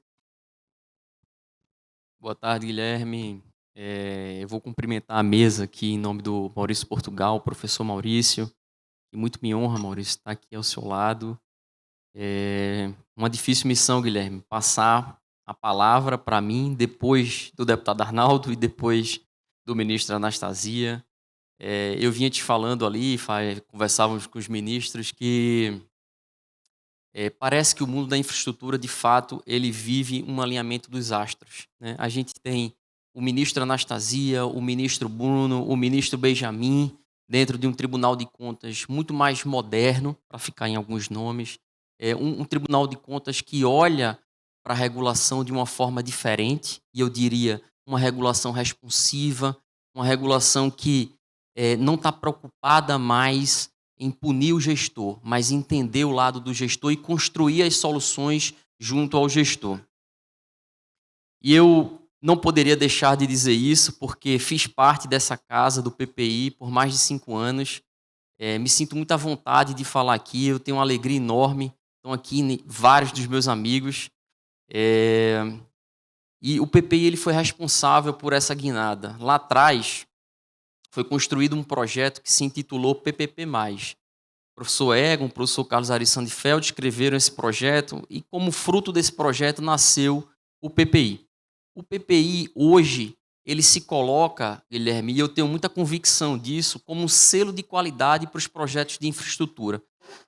Boa tarde, Guilherme. Eu vou cumprimentar a mesa aqui em nome do Maurício Portugal, professor Maurício. E muito me honra, Maurício, estar aqui ao seu lado. Uma difícil missão, Guilherme, passar a palavra para mim depois do deputado Arnaldo e depois do ministro Anastasia. Eu vinha te falando ali, conversávamos com os ministros, que parece que o mundo da infraestrutura, de fato, ele vive um alinhamento dos astros, né? A gente tem o ministro Anastasia, o ministro Bruno, o ministro Benjamin, dentro de um tribunal de contas muito mais moderno, para ficar em alguns nomes, um tribunal de contas que olha para a regulação de uma forma diferente, e eu diria uma regulação responsiva, uma regulação que não está preocupada mais em punir o gestor, mas entender o lado do gestor e construir as soluções junto ao gestor. E eu não poderia deixar de dizer isso, porque fiz parte dessa casa do PPI por mais de 5 anos. Me sinto muito à vontade de falar aqui, eu tenho uma alegria enorme. Estão aqui vários dos meus amigos. E o PPI ele foi responsável por essa guinada. Lá atrás, foi construído um projeto que se intitulou PPP+. O professor Egon, o professor Carlos Ari Sandfeld escreveram esse projeto e, como fruto desse projeto, nasceu o PPI. O PPI, hoje, ele se coloca, Guilherme, e eu tenho muita convicção disso, como um selo de qualidade para os projetos de infraestrutura.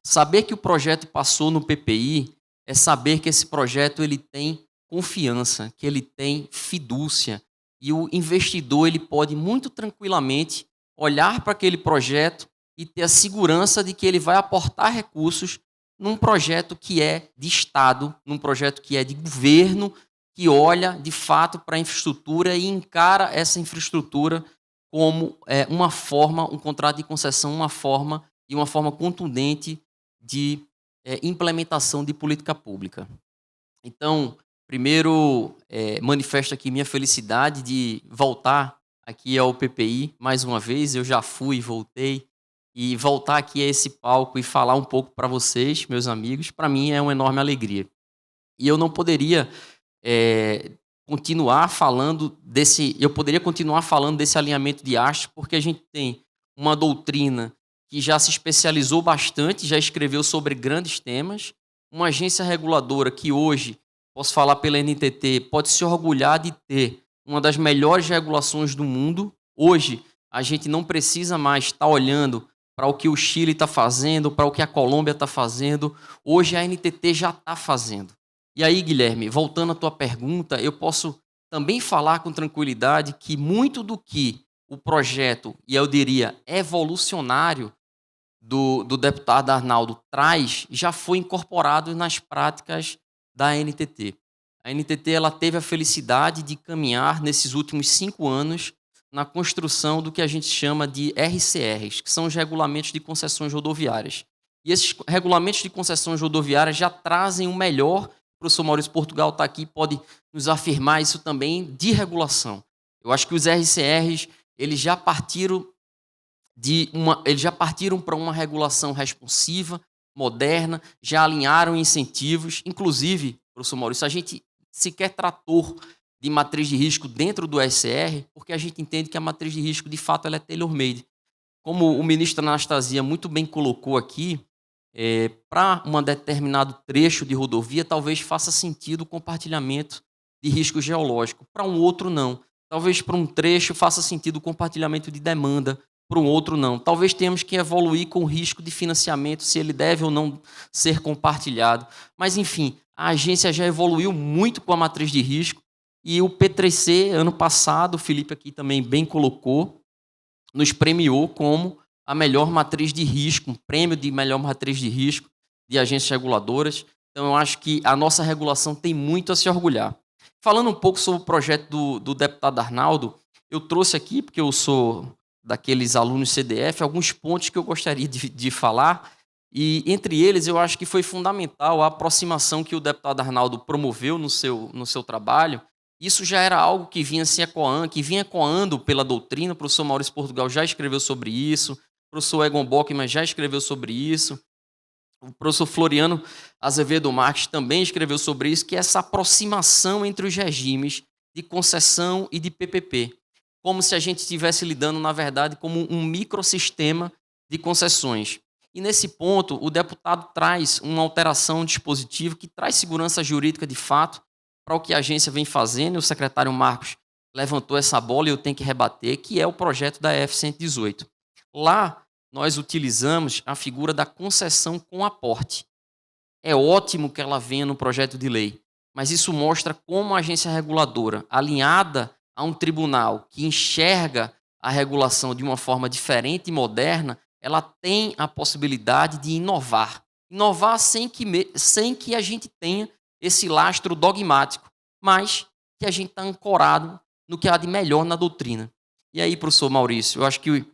Saber que o projeto passou no PPI é saber que esse projeto ele tem confiança, que ele tem fidúcia, e o investidor ele pode muito tranquilamente olhar para aquele projeto e ter a segurança de que ele vai aportar recursos num projeto que é de Estado, num projeto que é de governo, que olha, de fato, para a infraestrutura e encara essa infraestrutura como uma forma, um contrato de concessão, uma forma contundente de implementação de política pública. Então, primeiro, manifesto aqui minha felicidade de voltar aqui ao PPI mais uma vez. Eu já fui, voltei, e voltar aqui a esse palco e falar um pouco para vocês, meus amigos, para mim é uma enorme alegria. E eu não poderia continuar falando desse alinhamento de astros, porque a gente tem uma doutrina que já se especializou bastante, já escreveu sobre grandes temas, uma agência reguladora que hoje, posso falar pela NTT, pode se orgulhar de ter uma das melhores regulações do mundo. Hoje, a gente não precisa mais estar olhando para o que o Chile está fazendo, para o que a Colômbia está fazendo. Hoje, a NTT já está fazendo. E aí, Guilherme, voltando à tua pergunta, eu posso também falar com tranquilidade que muito do que o projeto, e eu diria evolucionário, do deputado Arnaldo traz, já foi incorporado nas práticas da NTT. A NTT ela teve a felicidade de caminhar nesses últimos 5 anos na construção do que a gente chama de RCRs, que são os regulamentos de concessões rodoviárias. E esses regulamentos de concessões rodoviárias já trazem o melhor. O professor Maurício Portugal está aqui, pode nos afirmar isso também, de regulação. Eu acho que os RCRs eles já partiram para uma regulação responsiva, moderna, já alinharam incentivos. Inclusive, professor Maurício, a gente sequer tratou de matriz de risco dentro do SR, porque a gente entende que a matriz de risco, de fato, ela é tailor-made. Como o ministro Anastasia muito bem colocou aqui, para um determinado trecho de rodovia, talvez faça sentido o compartilhamento de risco geológico. Para um outro, não. Talvez para um trecho faça sentido o compartilhamento de demanda, para um outro, não. Talvez tenhamos que evoluir com o risco de financiamento, se ele deve ou não ser compartilhado. Mas, enfim, a agência já evoluiu muito com a matriz de risco e o P3C, ano passado, o Felipe aqui também bem colocou, nos premiou como a melhor matriz de risco, um prêmio de melhor matriz de risco de agências reguladoras. Então, eu acho que a nossa regulação tem muito a se orgulhar. Falando um pouco sobre o projeto do deputado Arnaldo, eu trouxe aqui, porque eu sou daqueles alunos CDF, alguns pontos que eu gostaria de falar, e entre eles eu acho que foi fundamental a aproximação que o deputado Arnaldo promoveu no seu trabalho. Isso já era algo que vinha ecoando pela doutrina. O professor Maurício Portugal já escreveu sobre isso, o professor Egon Bockmann já escreveu sobre isso, o professor Floriano Azevedo Marques também escreveu sobre isso, que é essa aproximação entre os regimes de concessão e de PPP, como se a gente estivesse lidando, na verdade, como um microsistema de concessões. E nesse ponto, o deputado traz uma alteração no dispositivo que traz segurança jurídica de fato para o que a agência vem fazendo. O secretário Marcos levantou essa bola e eu tenho que rebater, que é o projeto da F-118. Lá, nós utilizamos a figura da concessão com aporte. É ótimo que ela venha no projeto de lei, mas isso mostra como a agência reguladora, alinhada a um tribunal que enxerga a regulação de uma forma diferente e moderna, ela tem a possibilidade de inovar. Inovar sem que a gente tenha esse lastro dogmático, mas que a gente está ancorado no que há de melhor na doutrina. E aí, professor Maurício, eu acho que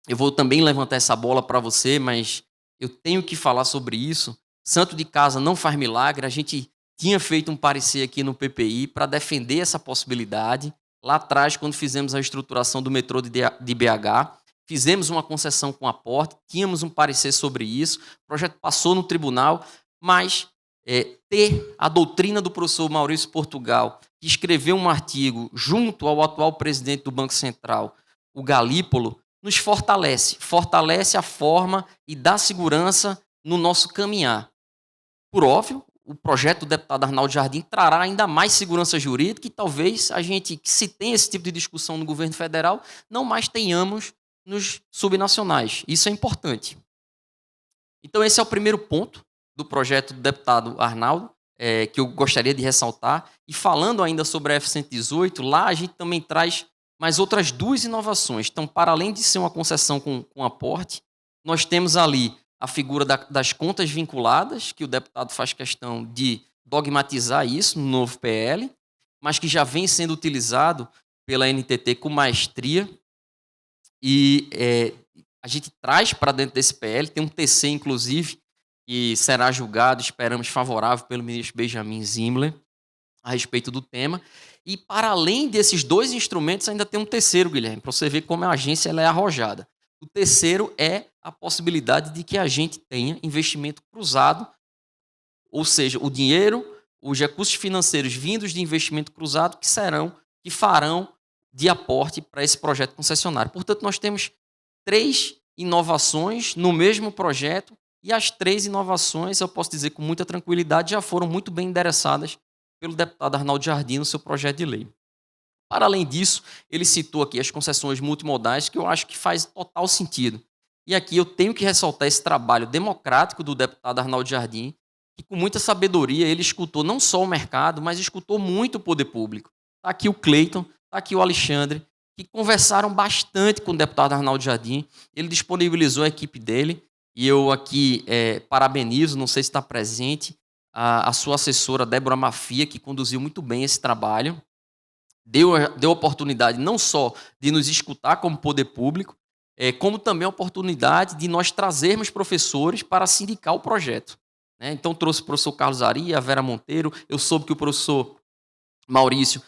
eu vou também levantar essa bola para você, mas eu tenho que falar sobre isso. Santo de casa não faz milagre. A gente tinha feito um parecer aqui no PPI para defender essa possibilidade. Lá atrás, quando fizemos a estruturação do metrô de BH, fizemos uma concessão com aporte, tínhamos um parecer sobre isso, o projeto passou no tribunal, mas ter a doutrina do professor Maurício Portugal, que escreveu um artigo junto ao atual presidente do Banco Central, o Galípolo, nos fortalece a forma e dá segurança no nosso caminhar. Por óbvio, o projeto do deputado Arnaldo Jardim trará ainda mais segurança jurídica e talvez a gente, que se tem esse tipo de discussão no governo federal, não mais tenhamos nos subnacionais. Isso é importante. Então, esse é o primeiro ponto do projeto do deputado Arnaldo, que eu gostaria de ressaltar. E falando ainda sobre a F-118, lá a gente também traz mais outras 2 inovações. Então, para além de ser uma concessão com aporte, nós temos ali a figura das contas vinculadas, que o deputado faz questão de dogmatizar isso no novo PL, mas que já vem sendo utilizado pela NTT com maestria. E a gente traz para dentro desse PL, tem um TC, inclusive, que será julgado, esperamos, favorável pelo ministro Benjamin Zimler, a respeito do tema. E, para além desses 2 instrumentos, ainda tem um terceiro, Guilherme, para você ver como a agência ela é arrojada. O terceiro é a possibilidade de que a gente tenha investimento cruzado, ou seja, o dinheiro, os recursos financeiros vindos de investimento cruzado que farão de aporte para esse projeto concessionário. Portanto, nós temos 3 inovações no mesmo projeto e as 3 inovações, eu posso dizer com muita tranquilidade, já foram muito bem endereçadas pelo deputado Arnaldo Jardim no seu projeto de lei. Para além disso, ele citou aqui as concessões multimodais, que eu acho que faz total sentido. E aqui eu tenho que ressaltar esse trabalho democrático do deputado Arnaldo Jardim, que com muita sabedoria ele escutou não só o mercado, mas escutou muito o poder público. Está aqui o Cleiton, está aqui o Alexandre, que conversaram bastante com o deputado Arnaldo Jardim. Ele disponibilizou a equipe dele, e eu aqui parabenizo, não sei se está presente, a sua assessora, Débora Mafia, que conduziu muito bem esse trabalho. Deu oportunidade não só de nos escutar como poder público, como também a oportunidade de nós trazermos professores para sindicar o projeto. Então, trouxe o professor Carlos Ari, a Vera Monteiro. Eu soube que o professor Maurício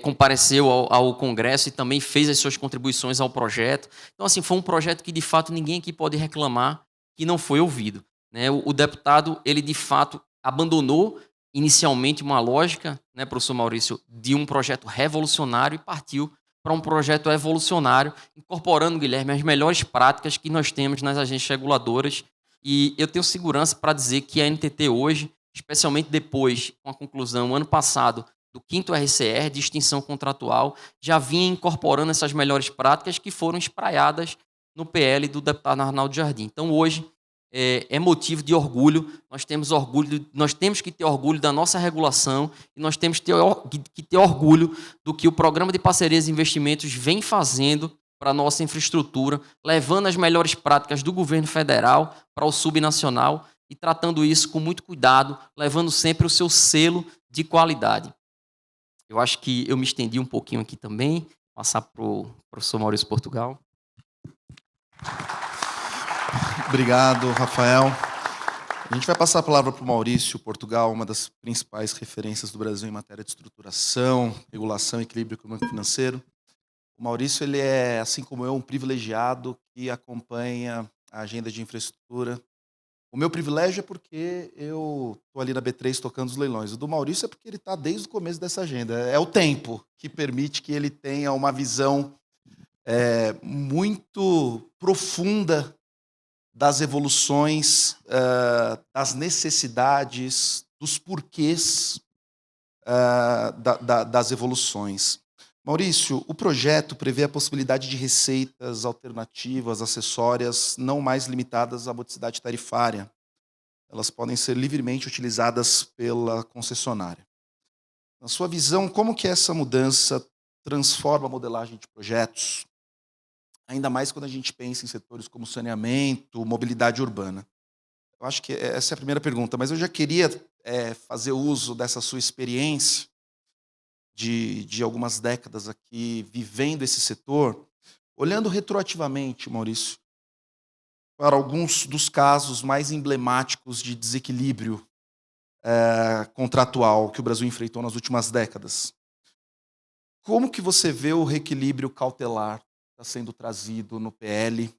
compareceu ao Congresso e também fez as suas contribuições ao projeto. Então, assim, foi um projeto que, de fato, ninguém aqui pode reclamar que não foi ouvido. O deputado, ele, de fato, abandonou inicialmente uma lógica, professor Maurício, de um projeto revolucionário e partiu para um projeto evolucionário, incorporando, Guilherme, as melhores práticas que nós temos nas agências reguladoras. E eu tenho segurança para dizer que a NTT hoje, especialmente depois, com a conclusão, ano passado, do 5º RCR, de extinção contratual, já vinha incorporando essas melhores práticas que foram espraiadas no PL do deputado Arnaldo Jardim. Então, hoje, é motivo de orgulho, nós temos que ter orgulho da nossa regulação e nós temos que ter orgulho do que o Programa de Parcerias e Investimentos vem fazendo para a nossa infraestrutura, levando as melhores práticas do governo federal para o subnacional e tratando isso com muito cuidado, levando sempre o seu selo de qualidade. Eu acho que eu me estendi um pouquinho aqui também, passar para o professor Maurício Portugal. Obrigado, Rafael. A gente vai passar a palavra para o Maurício Portugal, uma das principais referências do Brasil em matéria de estruturação, regulação e equilíbrio econômico-financeiro. O Maurício, ele é, assim como eu, um privilegiado que acompanha a agenda de infraestrutura. O meu privilégio é porque eu estou ali na B3 tocando os leilões. O do Maurício é porque ele está desde o começo dessa agenda. É o tempo que permite que ele tenha uma visão muito profunda das evoluções, das necessidades, dos porquês das evoluções. Maurício, o projeto prevê a possibilidade de receitas alternativas, acessórias, não mais limitadas à modicidade tarifária. Elas podem ser livremente utilizadas pela concessionária. Na sua visão, como que essa mudança transforma a modelagem de projetos? Ainda mais quando a gente pensa em setores como saneamento, mobilidade urbana. Eu acho que essa é a primeira pergunta, mas eu já queria fazer uso dessa sua experiência de algumas décadas aqui, vivendo esse setor, olhando retroativamente, Maurício, para alguns dos casos mais emblemáticos de desequilíbrio contratual que o Brasil enfrentou nas últimas décadas. Como que você vê o reequilíbrio cautelar que está sendo trazido no PL?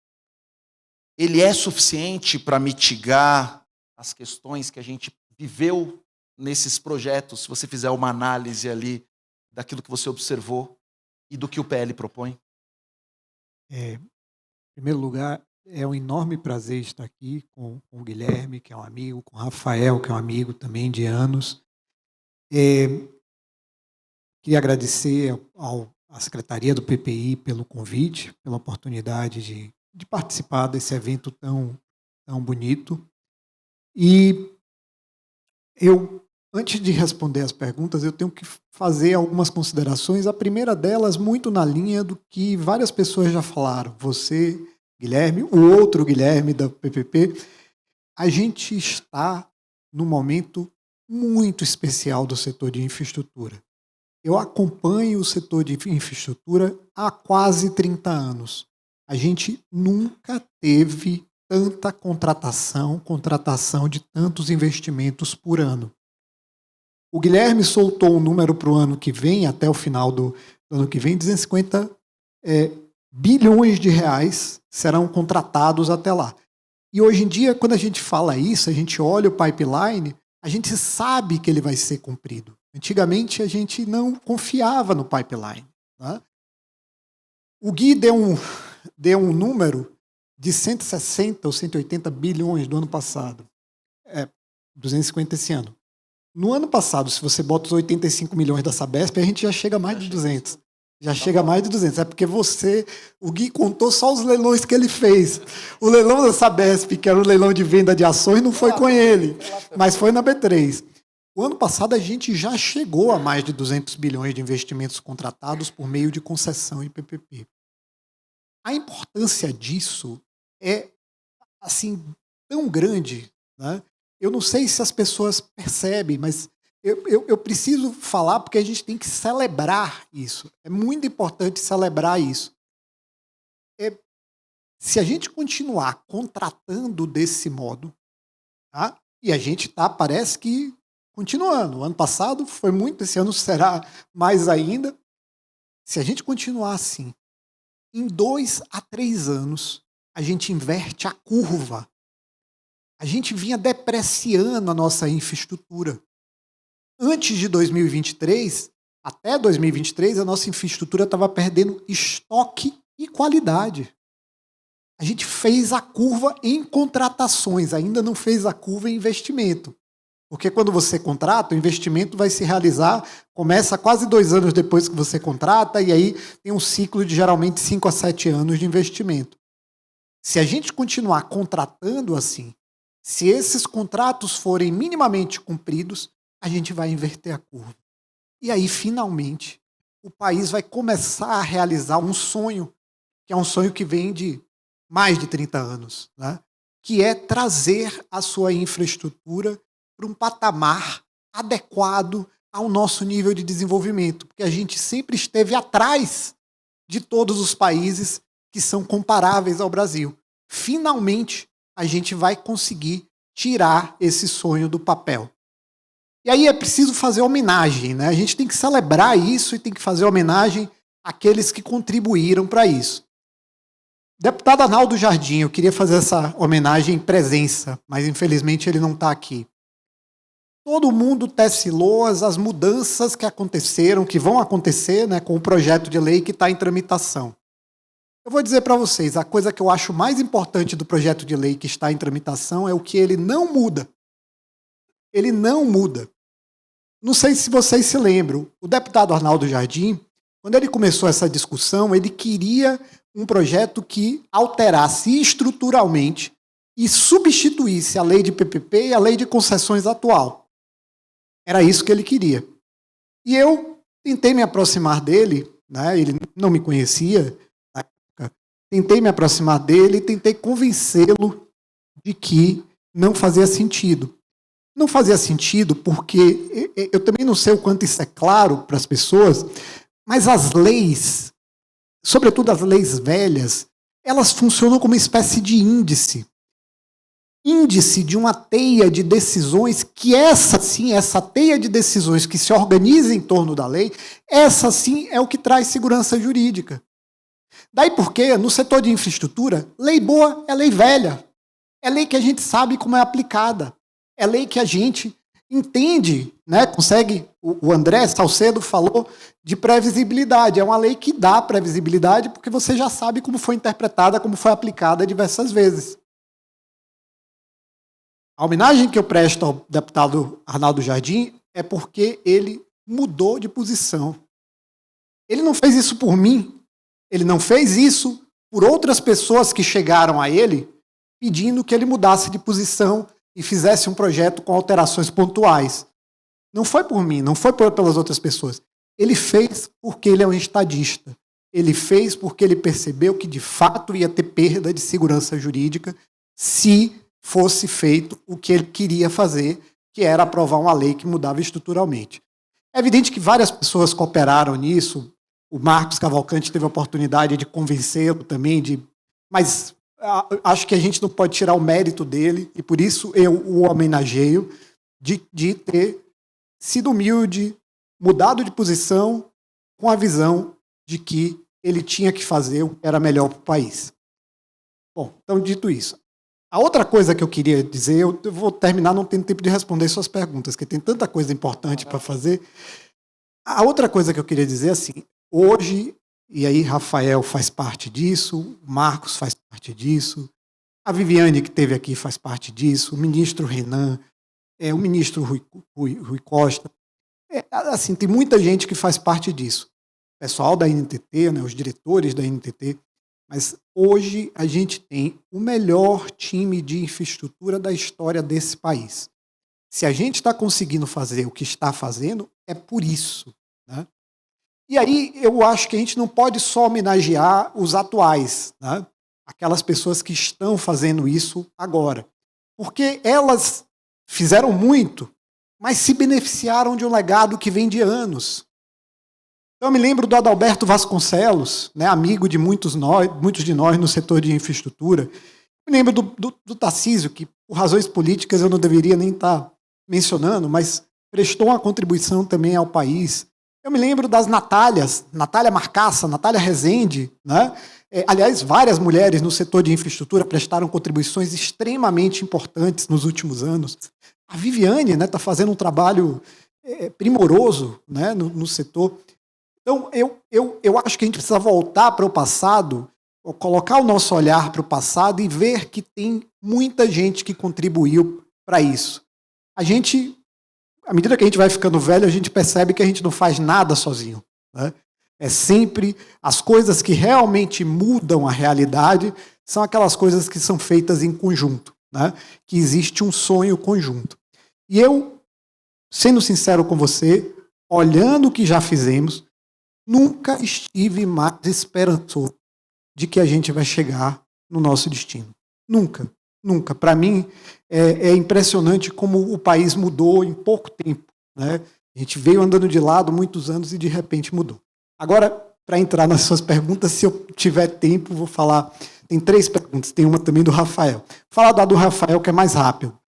Ele é suficiente para mitigar as questões que a gente viveu nesses projetos, se você fizer uma análise ali daquilo que você observou e do que o PL propõe? Em primeiro lugar, É um enorme prazer estar aqui com o Guilherme, que é um amigo, com o Rafael, que é um amigo também de anos. Queria agradecer à Secretaria do PPI pelo convite, pela oportunidade de participar desse evento tão bonito. E antes de responder as perguntas, eu tenho que fazer algumas considerações. A primeira delas, muito na linha do que várias pessoas já falaram. Você, Guilherme, o outro Guilherme da PPP. A gente está num momento muito especial do setor de infraestrutura. Eu acompanho o setor de infraestrutura há quase 30 anos. A gente nunca teve tanta contratação de tantos investimentos por ano. O Guilherme soltou um número para o ano que vem, até o final do ano que vem, 250 bilhões de reais serão contratados até lá. E hoje em dia, quando a gente fala isso, a gente olha o pipeline, a gente sabe que ele vai ser cumprido. Antigamente, a gente não confiava no pipeline. Né? O Gui deu um número de 160 ou 180 bilhões do ano passado. 250 esse ano. No ano passado, se você bota os 85 milhões da Sabesp, a gente já chega a mais de 200. Já chega a mais de 200. É porque o Gui contou só os leilões que ele fez. O leilão da Sabesp, que era o leilão de venda de ações, não foi com ele, mas foi na B3. O ano passado, a gente já chegou a mais de 200 bilhões de investimentos contratados por meio de concessão e PPP. A importância disso é assim tão grande, né? Eu não sei se as pessoas percebem, mas eu preciso falar porque a gente tem que celebrar isso. É muito importante celebrar isso. Se a gente continuar contratando desse modo, tá? E a gente parece que continuando. O ano passado foi muito, esse ano será mais ainda. Se a gente continuar assim, em 2 a 3 anos, a gente inverte a curva. A gente vinha depreciando a nossa infraestrutura. Antes de 2023, até 2023, a nossa infraestrutura estava perdendo estoque e qualidade. A gente fez a curva em contratações, ainda não fez a curva em investimento. Porque quando você contrata, o investimento vai se realizar, começa quase 2 anos depois que você contrata, e aí tem um ciclo de geralmente 5 a 7 anos de investimento. Se a gente continuar contratando assim, se esses contratos forem minimamente cumpridos, a gente vai inverter a curva. E aí, finalmente, o país vai começar a realizar um sonho, que é um sonho que vem de mais de 30 anos, né? Que é trazer a sua infraestrutura para um patamar adequado ao nosso nível de desenvolvimento, porque a gente sempre esteve atrás de todos os países que são comparáveis ao Brasil. Finalmente, a gente vai conseguir tirar esse sonho do papel. E aí é preciso fazer homenagem, né? A gente tem que celebrar isso e tem que fazer homenagem àqueles que contribuíram para isso. Deputado Arnaldo Jardim, eu queria fazer essa homenagem em presença, mas infelizmente ele não está aqui. Todo mundo tece loas as mudanças que aconteceram, que vão acontecer, né, com o projeto de lei que está em tramitação. Eu vou dizer para vocês, a coisa que eu acho mais importante do projeto de lei que está em tramitação é o que ele não muda. Ele não muda. Não sei se vocês se lembram, o deputado Arnaldo Jardim, quando ele começou essa discussão, ele queria um projeto que alterasse estruturalmente e substituísse a lei de PPP e a lei de concessões atual. Era isso que ele queria. E eu tentei me aproximar dele, né, ele não me conhecia, tentei me aproximar dele e tentei convencê-lo de que não fazia sentido. Não fazia sentido porque eu também não sei o quanto isso é claro para as pessoas, mas as leis, sobretudo as leis velhas, elas funcionam como uma espécie de índice. Índice de uma teia de decisões que essa teia de decisões que se organiza em torno da lei, essa sim é o que traz segurança jurídica. Daí porque, no setor de infraestrutura, lei boa é lei velha. É lei que a gente sabe como é aplicada. É lei que a gente entende, né, consegue, o André Salcedo falou de previsibilidade. É uma lei que dá previsibilidade porque você já sabe como foi interpretada, como foi aplicada diversas vezes. A homenagem que eu presto ao deputado Arnaldo Jardim é porque ele mudou de posição. Ele não fez isso por mim, ele não fez isso por outras pessoas que chegaram a ele pedindo que ele mudasse de posição e fizesse um projeto com alterações pontuais. Não foi por mim, não foi pelas outras pessoas. Ele fez porque ele é um estadista. Ele fez porque ele percebeu que, de fato, ia ter perda de segurança jurídica se fosse feito o que ele queria fazer, que era aprovar uma lei que mudava estruturalmente. É evidente que várias pessoas cooperaram nisso. O Marcos Cavalcante teve a oportunidade de convencê-lo também, mas acho que a gente não pode tirar o mérito dele, e por isso eu o homenageio de ter sido humilde, mudado de posição, com a visão de que ele tinha que fazer o que era melhor para o país. Bom, então, dito isso, a outra coisa que eu queria dizer, eu vou terminar não tendo tempo de responder suas perguntas, porque tem tanta coisa importante para fazer. A outra coisa que eu queria dizer é assim, hoje, e aí Rafael faz parte disso, Marcos faz parte disso, a Viviane que esteve aqui faz parte disso, o ministro Renan, o ministro Rui Costa, assim, tem muita gente que faz parte disso. O pessoal da NTT, né, os diretores da NTT, mas hoje a gente tem o melhor time de infraestrutura da história desse país. Se a gente está conseguindo fazer o que está fazendo, é por isso, né? E aí eu acho que a gente não pode só homenagear os atuais, né? Aquelas pessoas que estão fazendo isso agora. Porque elas fizeram muito, mas se beneficiaram de um legado que vem de anos. Eu me lembro do Adalberto Vasconcelos, né, amigo de muitos de nós no setor de infraestrutura. Me lembro do Tarcísio, que por razões políticas eu não deveria nem estar mencionando, mas prestou uma contribuição também ao país. Eu me lembro das Natálias, Natália Marcaça, Natália Rezende, né? Aliás, várias mulheres no setor de infraestrutura prestaram contribuições extremamente importantes nos últimos anos. A Viviane está fazendo um trabalho primoroso, né, no setor. Então, eu acho que a gente precisa voltar para o passado, colocar o nosso olhar para o passado e ver que tem muita gente que contribuiu para isso. À medida que a gente vai ficando velho, a gente percebe que a gente não faz nada sozinho, né? É sempre as coisas que realmente mudam a realidade são aquelas coisas que são feitas em conjunto, né? Que existe um sonho conjunto. E eu, sendo sincero com você, olhando o que já fizemos, nunca estive mais esperançoso de que a gente vai chegar no nosso destino. Nunca, nunca. Para mim, é impressionante como o país mudou em pouco tempo, né? A gente veio andando de lado muitos anos e de repente mudou. Agora, para entrar nas suas perguntas, se eu tiver tempo, vou falar. Tem 3 perguntas, tem uma também do Rafael. Vou falar da do Rafael, que é mais rápido.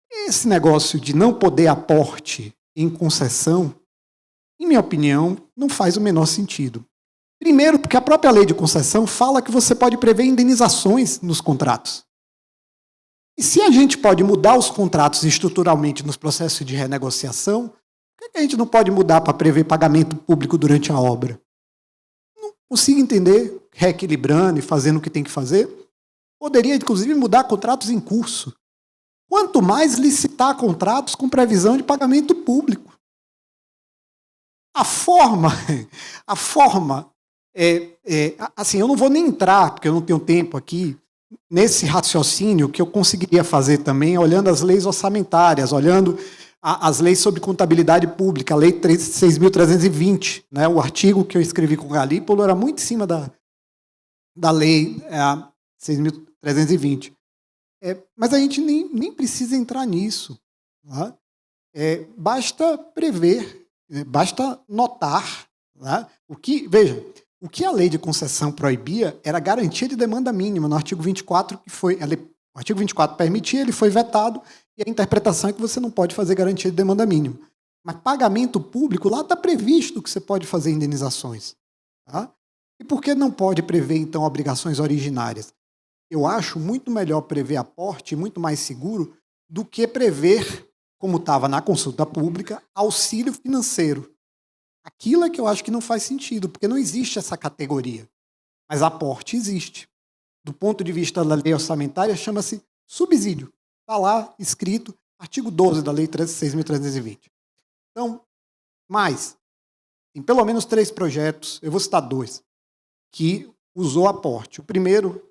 Esse negócio de não poder aporte em concessão, em minha opinião, não faz o menor sentido. Primeiro, porque a própria lei de concessão fala que você pode prever indenizações nos contratos. E se a gente pode mudar os contratos estruturalmente nos processos de renegociação, por que a gente não pode mudar para prever pagamento público durante a obra? Não consigo entender, reequilibrando e fazendo o que tem que fazer. Poderia, inclusive, mudar contratos em curso. Quanto mais licitar contratos com previsão de pagamento público. A forma assim, eu não vou nem entrar, porque eu não tenho tempo aqui, nesse raciocínio que eu conseguiria fazer também, olhando as leis orçamentárias, olhando as leis sobre contabilidade pública, a lei 6.320, né, o artigo que eu escrevi com o Galípolo era muito em cima da lei 6.320. Mas a gente nem precisa entrar nisso. Tá? Basta prever, basta notar, né? Veja, o que a lei de concessão proibia era a garantia de demanda mínima no artigo 24, que foi. O artigo 24 permitia, ele foi vetado, e a interpretação é que você não pode fazer garantia de demanda mínima. Mas pagamento público, lá está previsto que você pode fazer indenizações. Tá? E por que não pode prever, então, obrigações originárias? Eu acho muito melhor prever aporte, muito mais seguro, do que prever como estava na consulta pública, auxílio financeiro. Aquilo é que eu acho que não faz sentido, porque não existe essa categoria. Mas aporte existe. Do ponto de vista da lei orçamentária, chama-se subsídio. Está lá escrito, artigo 12 da lei 6.320. Então, tem pelo menos 3 projetos, eu vou citar 2, que usou aporte. O primeiro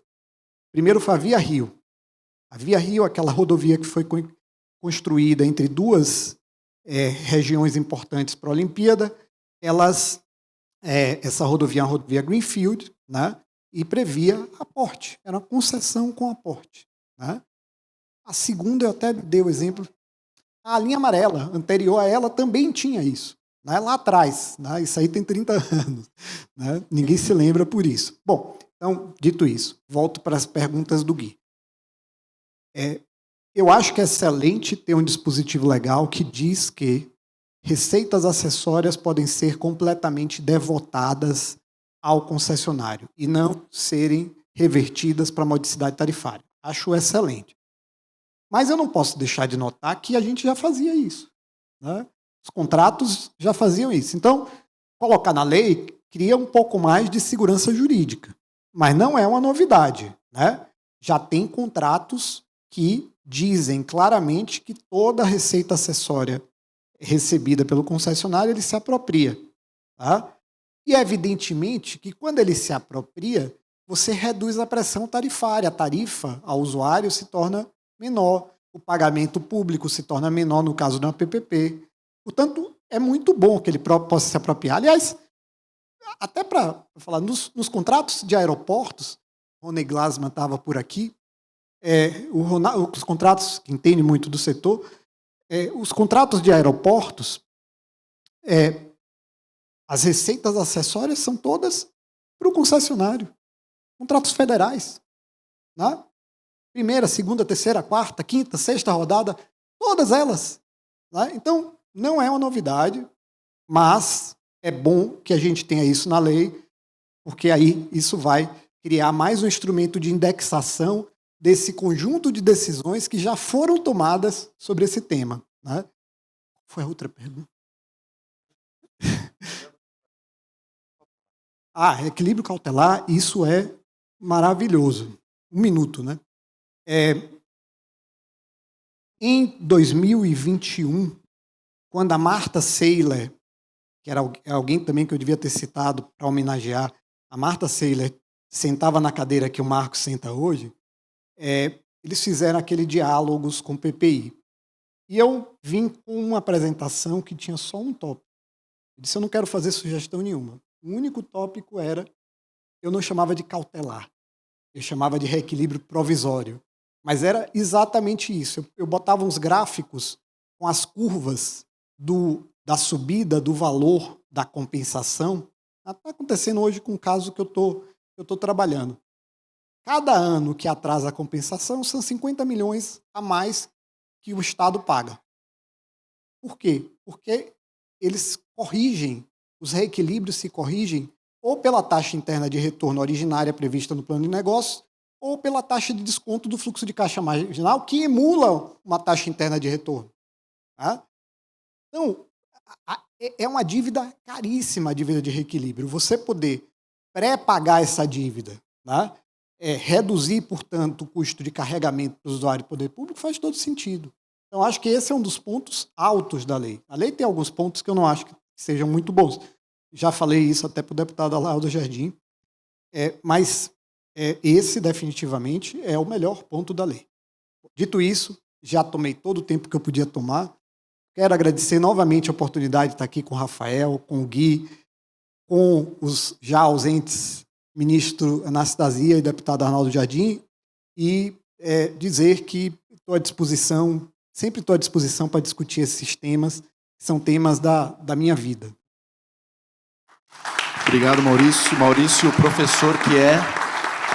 foi a Via Rio. A Via Rio, aquela rodovia que foi construída entre 2 regiões importantes para a Olimpíada, essa rodovia é uma rodovia Greenfield, né, e previa aporte. Era uma concessão com aporte. Né? A segunda, eu até dei o exemplo, a linha amarela, anterior a ela, também tinha isso. Né, lá atrás. Né, isso aí tem 30 anos. Né, ninguém se lembra por isso. Bom, então, dito isso, volto para as perguntas do Gui. Eu acho que é excelente ter um dispositivo legal que diz que receitas acessórias podem ser completamente devotadas ao concessionário e não serem revertidas para a modicidade tarifária. Acho excelente. Mas eu não posso deixar de notar que a gente já fazia isso. Né? Os contratos já faziam isso. Então, colocar na lei cria um pouco mais de segurança jurídica. Mas não é uma novidade. Né? Já tem contratos que dizem claramente que toda a receita acessória recebida pelo concessionário, ele se apropria. Tá? E, evidentemente, que quando ele se apropria, você reduz a pressão tarifária. A tarifa ao usuário se torna menor. O pagamento público se torna menor no caso de uma PPP. Portanto, é muito bom que ele possa se apropriar. Aliás, até para falar, nos contratos de aeroportos, Rony Glasman estava por aqui, os contratos, que entende muito do setor, os contratos de aeroportos, as receitas acessórias são todas para o concessionário. Contratos federais. Né? Primeira, segunda, terceira, quarta, quinta, sexta rodada, todas elas. Né? Então, não é uma novidade, mas é bom que a gente tenha isso na lei, porque aí isso vai criar mais um instrumento de indexação desse conjunto de decisões que já foram tomadas sobre esse tema. Né? Foi a outra pergunta? Equilíbrio cautelar, isso é maravilhoso. 1 minuto, né? Em 2021, quando a Marta Seiler, que era alguém também que eu devia ter citado para homenagear, a Marta Seiler sentava na cadeira que o Marcos senta hoje, eles fizeram aquele diálogos com o PPI. E eu vim com uma apresentação que tinha só um tópico. Eu disse, eu não quero fazer sugestão nenhuma. O único tópico era, eu não chamava de cautelar, eu chamava de reequilíbrio provisório. Mas era exatamente isso. Eu botava uns gráficos com as curvas da subida do valor da compensação. Está acontecendo hoje com o caso que eu estou trabalhando. Cada ano que atrasa a compensação são 50 milhões a mais que o Estado paga. Por quê? Porque eles corrigem, os reequilíbrios se corrigem ou pela taxa interna de retorno originária prevista no plano de negócios, ou pela taxa de desconto do fluxo de caixa marginal, que emula uma taxa interna de retorno. Tá? Então, é uma dívida caríssima, a dívida de reequilíbrio. Você poder pré-pagar essa dívida, tá? Reduzir, portanto, o custo de carregamento para o usuário e poder público faz todo sentido. Então, acho que esse é um dos pontos altos da lei. A lei tem alguns pontos que eu não acho que sejam muito bons. Já falei isso até para o deputado Aláudio Jardim, mas esse, definitivamente, é o melhor ponto da lei. Dito isso, já tomei todo o tempo que eu podia tomar. Quero agradecer novamente a oportunidade de estar aqui com o Rafael, com o Gui, com os já ausentes ministro Anastasia e deputado Arnaldo Jardim, e dizer que estou à disposição, sempre estou à disposição para discutir esses temas, que são temas da minha vida. Obrigado, Maurício. Maurício, o professor que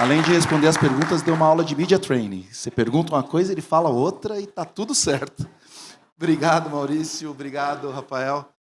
além de responder as perguntas, deu uma aula de media training. Você pergunta uma coisa, ele fala outra e está tudo certo. Obrigado, Maurício. Obrigado, Rafael.